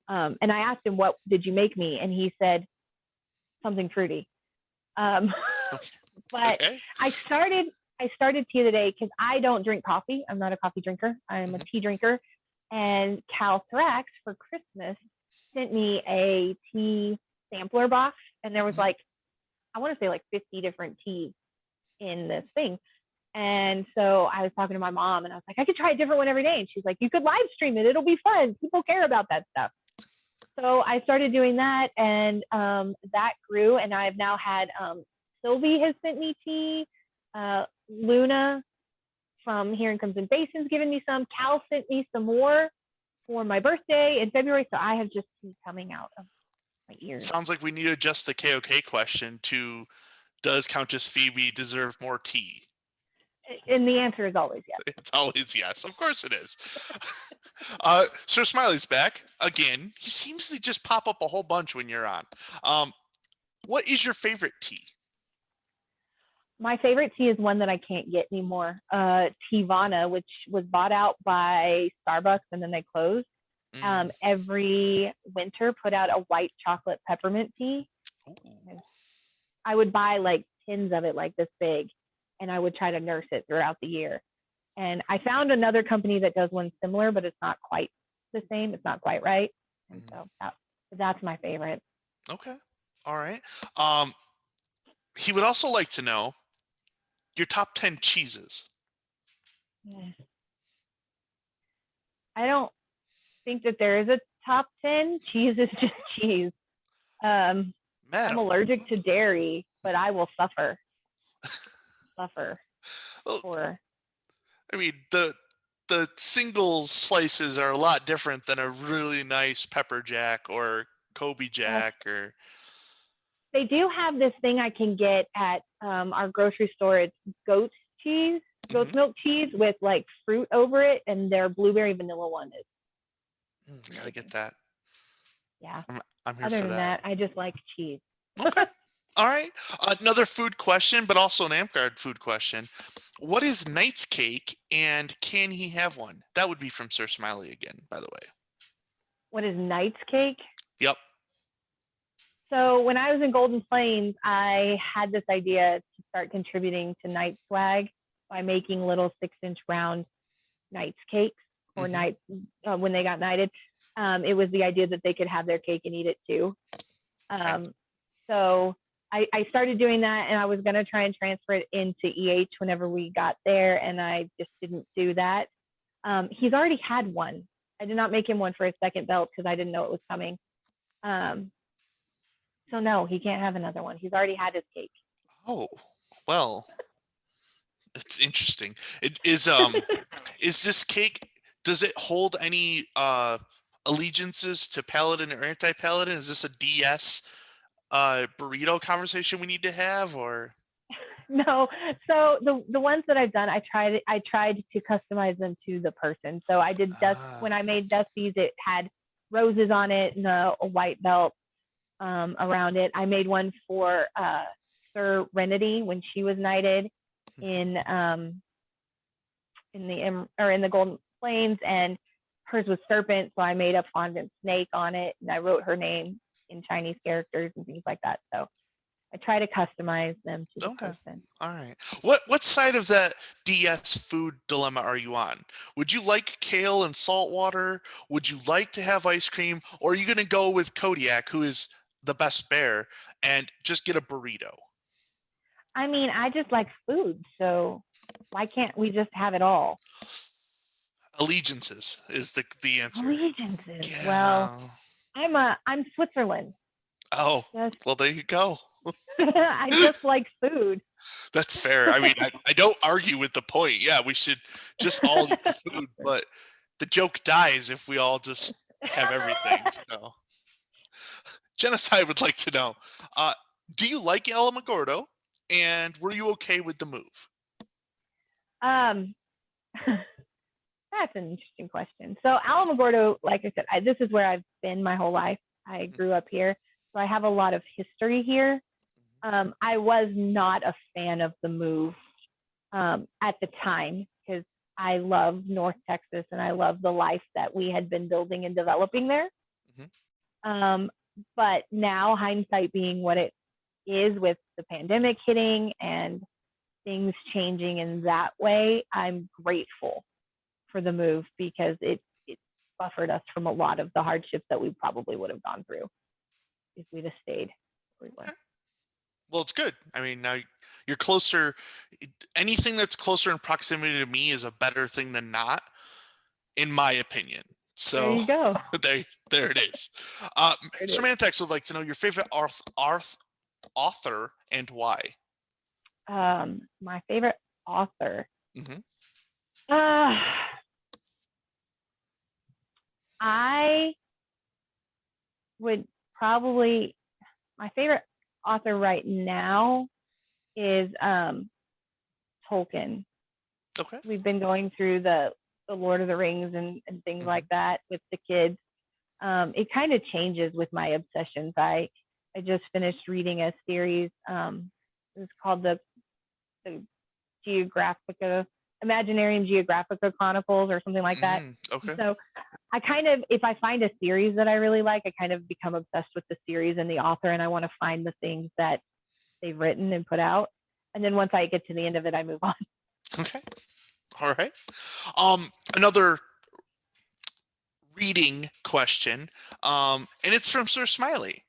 And I asked him, "What did you make me?" And he said something fruity. Um, Okay. but Okay. I started tea of the day because I don't drink coffee. I'm not a coffee drinker. I'm a Mhm. tea drinker. And Cal Thrax for Christmas sent me a tea sampler box, and there was Mhm. like I want to say like 50 different teas in this thing. And so I was talking to my mom, and I was like, I could try a different one every day. And she's like, you could live stream it. It'll be fun. People care about that stuff. So I started doing that, and that grew. And I've now had Sylvie has sent me tea. Luna from Here and Comes in Basin's given me some. Cal sent me some more for my birthday in February. So I have just tea coming out of my ears. Sounds like we need to adjust the KOK question to, does Countess Phoebe deserve more tea? And the answer is always yes. It's always yes. Of course it is. Sir Smiley's back again. He seems to just pop up a whole bunch when you're on. Um, what is your favorite tea? My favorite tea is one that I can't get anymore. Tivana, which was bought out by Starbucks and then they closed. Mm. Every winter put out a white chocolate peppermint tea. Ooh. I would buy like tins of it like this big, and I would try to nurse it throughout the year. And I found another company that does one similar, but it's not quite the same. It's not quite right. And Mm. so that's my favorite. Okay. All right. Um, he would also like to know your top 10 cheeses. I don't think that there is a top 10. Cheese is just cheese. Um, I'm Madam. allergic to dairy, but I will suffer Well, for. I mean, the single slices are a lot different than a really nice pepper jack or Kobe Well, jack or they do have this thing I can get at our grocery store. It's cheese, goat's Mhm. milk cheese with like fruit over it, and their blueberry vanilla one is Gotta get amazing. that. Yeah. I'm here Other for than that. that, I just like cheese. Okay. All right. Another food question, but also an Amp food question. What is Knight's cake, and can he have one? That would be from Sir Smiley again, by the way. What is Knight's cake? Yep. So when I was in Golden Plains, I had this idea to start contributing to Night Swag by making little 6-inch round Knight's cakes or Hmm. Night when they got knighted. It was the idea that they could have their cake and eat it too. Okay. So I started doing that, and I was going to try and transfer it into EH whenever we got there, and I just didn't do that. He's already had one. I did not make him one for his second belt because I didn't know it was coming. Um, so no, he can't have another one. He's already had his cake. Oh, well, it's interesting. It is this cake, does it hold any allegiances to paladin or anti-paladin? Is this a DS burrito conversation we need to have, or No, so the ones that I've done, I tried to customize them to the person. So I did ah, when I made Dusty's, it had roses on it and a white belt around it. I made one for Sir Renity when she was knighted in in the Golden Plains, and hers was serpent, so I made a fondant snake on it, and I wrote her name in Chinese characters and things like that. So I try to customize them to the Okay. person. All right. What side of that DS food dilemma are you on? Would you like kale and salt water? Would you like to have ice cream? Or are you going to go with Kodiak, who is the best bear, and just get a burrito? I mean, I just like food, so why can't we just have it all? Allegiances is the answer. Allegiances. Well, Yeah. I'm Switzerland. Oh, Just well, there you go. I just like food. That's fair. I mean, I don't argue with the point. Yeah, we should just all eat the food, but the joke dies if we all just have everything. So, Genocide would like to know, uh, do you like Alamogordo? And were you okay with the move? um, that's an interesting question. So Alamogordo, like I said, this is where I've been my whole life. I Mhm, grew up here, so I have a lot of history here. I was not a fan of the move at the time because I love North Texas and I love the life that we had been building and developing there. mhm. Um, but now, hindsight being what it is with the pandemic hitting and things changing in that way, I'm grateful for the move because it buffered us from a lot of the hardships that we probably would have gone through if we'd have stayed where we were. Okay. Well, it's good. I mean, now you're closer. Anything that's closer in proximity to me is a better thing than not, in my opinion. There So you go. there it is. There it is. Semantics would like to know your favorite author and why. My favorite author. Hmm. Uh, I would probably my favorite author right now is Tolkien. Okay. We've been going through the Lord of the Rings and things like Hmm. that with the kids. It kind of changes with my obsessions. I just finished reading a series. It's called the Geographica Imaginarium Geographica Chronicles or something like that. Okay. So I kind of, if I find a series that I really like, I kind of become obsessed with the series and the author, and I want to find the things that they've written and put out. And then once I get to the end of it, I move on. Okay. All right. Another reading question. And it's from Sir Smiley.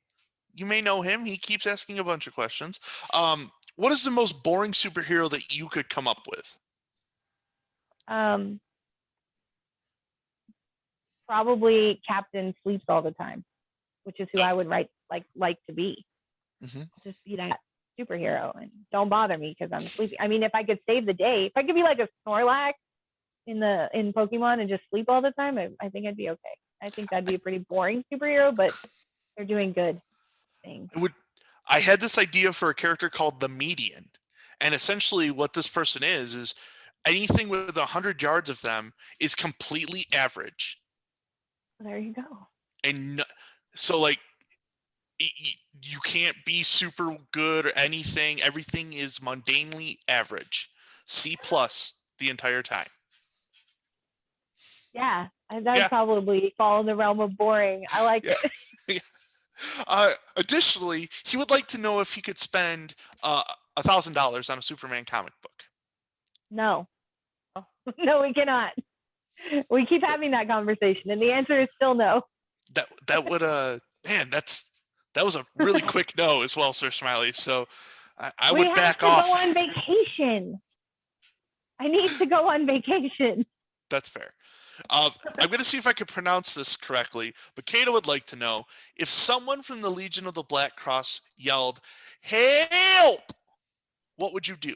You may know him. He keeps asking a bunch of questions. What is the most boring superhero that you could come up with? Um, Probably Captain sleeps all the time, which is who Oh. I would like to be. Hmm. Just be that superhero and don't bother me because I'm sleeping. I mean, if I could save the day, if I could be like a Snorlax in Pokemon and just sleep all the time, I think I'd be okay. I think that'd be a pretty boring superhero, but they're doing good things. I would. I had this idea for a character called the Median, and essentially what this person is anything with 100 yards of them is completely average, There you go. and so like you can't be super good or anything. Everything is mundanely average. C plus the entire time. Yeah, that'd Yeah, probably fall in the realm of boring. I like yeah. it. Additionally, he would like to know if he could spend $1,000 on a Superman comic book. No, Oh, no, we cannot. We keep having that conversation, and the answer is still no. that would man, that was a really quick no as well, Sir Smiley. So I We would have back to go off. on vacation. I need to go on vacation. That's fair. I'm going to see if I can pronounce this correctly, but Kato would like to know if someone from the Legion of the Black Cross yelled, "Help!" What would you do?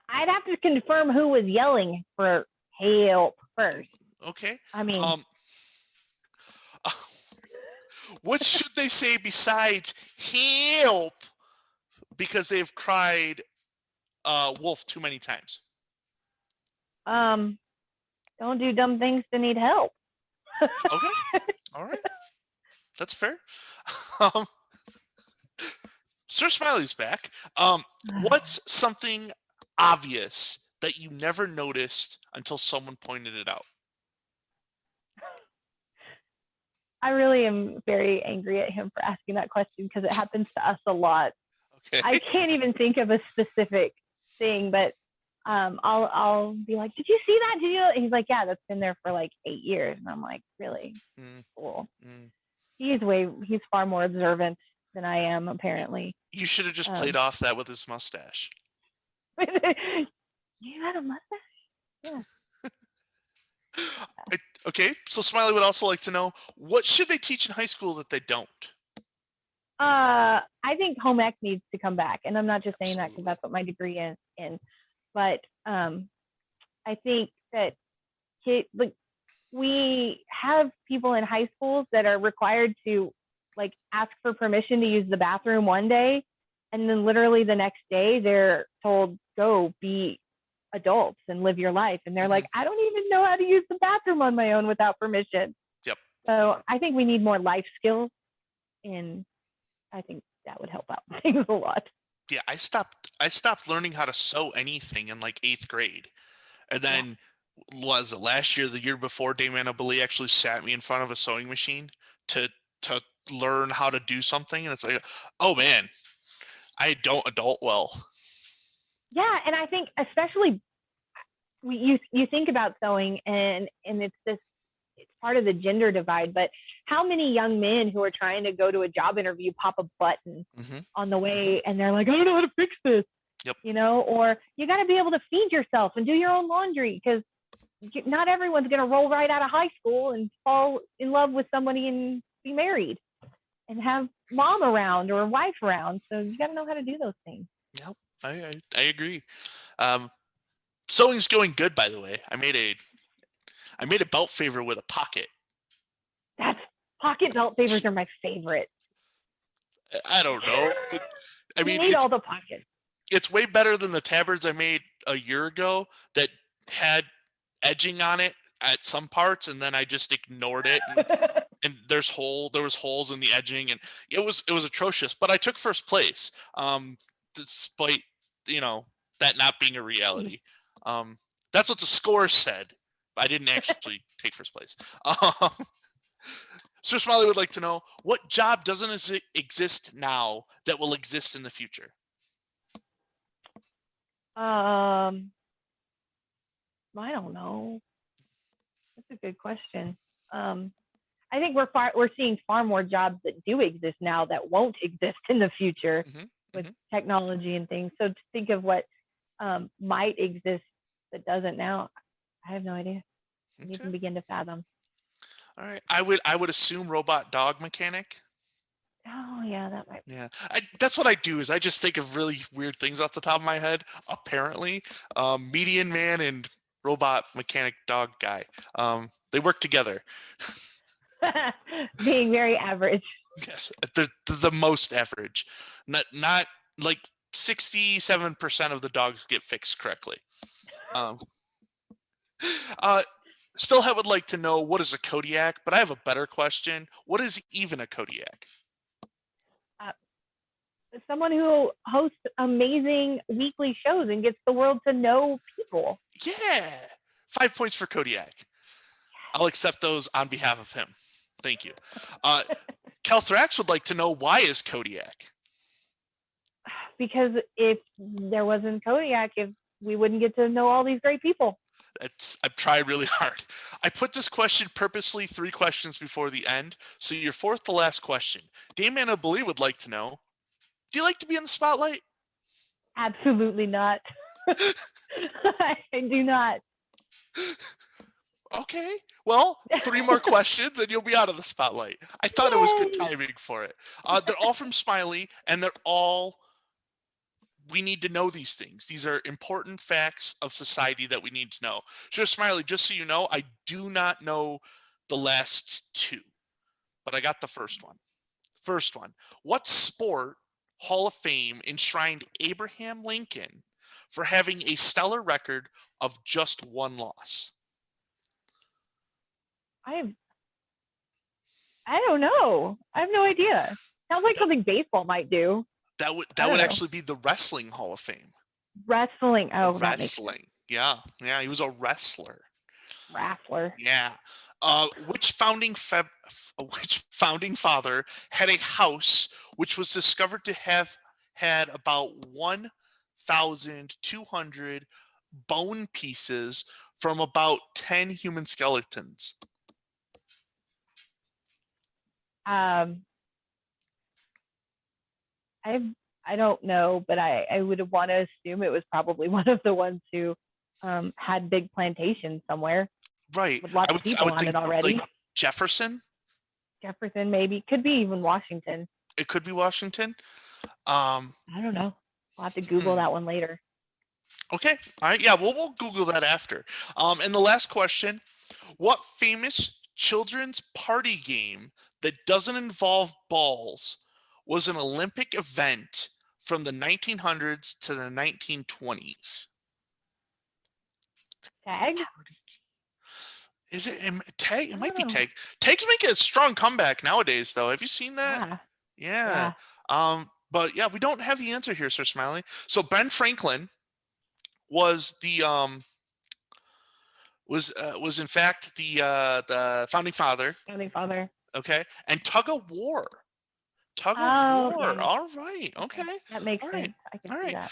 I'd have to confirm who was yelling for help first. Okay. I mean, Um, what should they say besides "help"? Because they've cried wolf too many times. um, don't do dumb things to need help. Okay. All right. That's fair. Um, Sir Smiley's back. What's something obvious that you never noticed until someone pointed it out? I really am very angry at him for asking that question because it happens to us a lot. I Okay. can't even think of a specific thing, but I'll be like, "Did you see that? Did you?" And he's like, "Yeah, that's been there for like 8 years." And I'm like, "Really? Mm, Cool." mm. He's far more observant than I am, You, apparently. you should have just played Um, off that with his mustache. you had a mustache? Yeah. I- okay, so Smiley would also like to know what should they teach in high school that they don't? I think home ec needs to come back, and I'm not just saying that because Absolutely. that's what my degree is in. But I think that like we have people in high schools that are required to like ask for permission to use the bathroom one day, and then literally the next day they're told go be adults and live your life, and they're Hmm. like, I don't even know how to use the bathroom on my own without permission. Yep. So I think we need more life skills, and I think that would help out things a lot. Yeah, I stopped learning how to sew anything in like 8th grade. And Yeah. then was it last year, the year before, Dame Annabelle actually sat me in front of a sewing machine to to learn how to do something, and it's like, oh man, I don't adult well. Yeah, and I think especially you think about sewing, and it's part of the gender divide, but how many young men who are trying to go to a job interview pop a button Hmm. on the Hmm. way and they're like, I don't know how to fix this, Yep. or you got to be able to feed yourself and do your own laundry because not everyone's going to roll right out of high school and fall in love with somebody and be married and have mom around or wife around. So you got to know how to do those things. Yep. I agree. Um, Sewing's going good, by the way. I made a belt favor with a pocket. That's Pocket belt savers are my favorite. I don't know, but I You mean need all the pockets. it's way better than the tabards I made a year ago that had edging on it at some parts, and then I just ignored it, and there was holes in the edging, and it was atrocious. But I took first place, despite you know that not being a reality. Um, that's what the score said. I didn't actually take first place. Um, Sir Smiley would like to know what job doesn't exist now that will exist in the future. um, I don't know. That's a good question. Um, I think we're seeing far more jobs that do exist now that won't exist in the future Hmm. with Hmm. technology and things. So to think of what might exist that doesn't now, I have no idea. Can't Okay. even begin to fathom. All right. I would assume robot dog mechanic. Oh yeah, that might. Yeah, that's what I do is I just think of really weird things off the top of my head. Apparently, median man and robot mechanic dog guy, they work together. Being very average. Yes, they're the most average. Not like 67% of the dogs get fixed correctly. Um, uh, Still, I would like to know what is a Kodiak, but I have a better question. What is even a Kodiak? Uh, Someone who hosts amazing weekly shows and gets the world to know people. Yeah, 5 points for Kodiak. I'll accept those on behalf of him. Thank you. Uh, Calthrax would like to know why is Kodiak? Because if there wasn't Kodiak, if we wouldn't get to know all these great people. I've tried really hard. I put this question purposely 3 questions before the end, so your fourth to last question. Dame Annabelle would like to know, do you like to be in the spotlight? Absolutely not. I do not. Okay, well, 3 more questions and you'll be out of the spotlight. I thought it was good Yay! timing for it. They're all from Smiley, and we need to know these things. These are important facts of society that we need to know. Sure, Smiley, just so you know, I do not know the last 2, but I got the first one. First one. What sport Hall of Fame enshrined Abraham Lincoln for having a stellar record of just one loss? I have. I don't know. I have no idea. Sounds like That something baseball might do. that would I that don't would know. actually be the Wrestling Hall of Fame. Wrestling. Oh, that makes sense. Wrestling. Yeah. Yeah, he was a wrestler. Wrestler. Yeah. Which founding father had a house which was discovered to have had about 1,200 bone pieces from about 10 human skeletons? Um, I I don't know, but I would want to assume it was probably one of the ones who had big plantations somewhere Right. with lots of I people would on it think like already. Jefferson. Jefferson, maybe, could be even Washington. It could be Washington. Um, I don't know. I'll have to Google hmm. that one later. Okay. All right. Yeah, we'll Google that after. And the last question: what famous children's party game that doesn't involve balls was an Olympic event from the 1900s to the 1920s? Tag? Party. Is it tag? It I might don't be know. tag. Tag's making a strong comeback nowadays, though. Have you seen that? Yeah, Yeah. yeah. But yeah, we don't have the answer here, Sir Smiley. So Ben Franklin was was in fact the founding father. Founding father. Okay, and tug of war. Tug of Oh, yeah, war. yeah. All right. Okay. Okay, that makes All right. sense. I can All see right. that.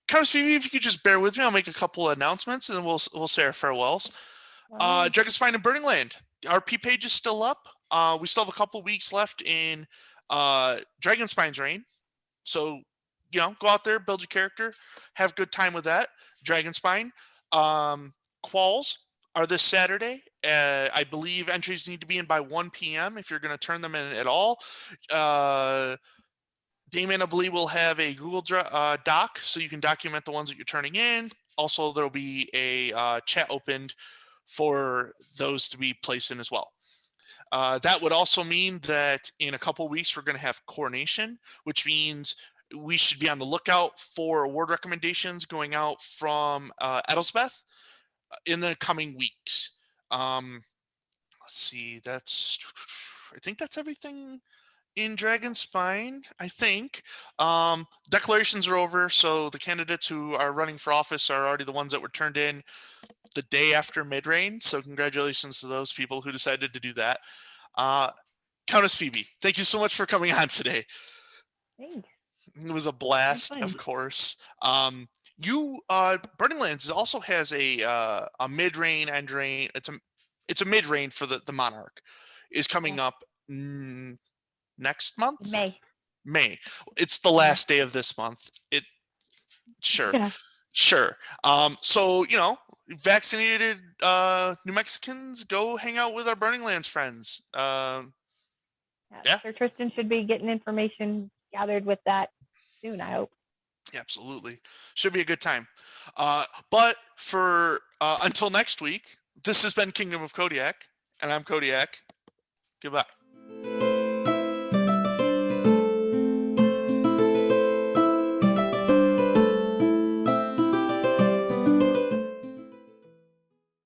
Countess Phoebe, if you could just bear with me, I'll make a couple of announcements and then we'll say our farewells. Oh, Dragonspine and Burning Land. Our P page is still up. We still have a couple weeks left in Dragonspine's reign. So, go out there, build your character, have a good time with that. Dragonspine. Qualls are this Saturday. I believe entries need to be in by 1 p.m. if you're going to turn them in at all. Damon, I believe, will have a Google Doc so you can document the ones that you're turning in. Also, there'll be a chat opened for those to be placed in as well. That would also mean that in a couple weeks, we're going to have coronation, which means we should be on the lookout for award recommendations going out from Edelsbeth in the coming weeks. Let's see, I think that's everything in Dragon Spine, I think. Declarations are over, so the candidates who are running for office are already the ones that were turned in the day after mid-reign. So congratulations to those people who decided to do that. Uh, Countess Phoebe, thank you so much for coming on today. thanks. It was a Very blast, fun. of course. Burning Lands also has a mid-reign end reign. It's a mid-reign for the Monarch is Yeah. coming up next month. In May. May. It's the Yeah. last day of this month. It sure, Yeah. sure. So vaccinated New Mexicans go hang out with our Burning Lands friends. Yeah. Yeah, Sir Tristan should be getting information gathered with that soon, I hope. absolutely. Should be a good time. But for until next week, this has been Kingdom of Kodiak, and I'm Kodiak. Goodbye.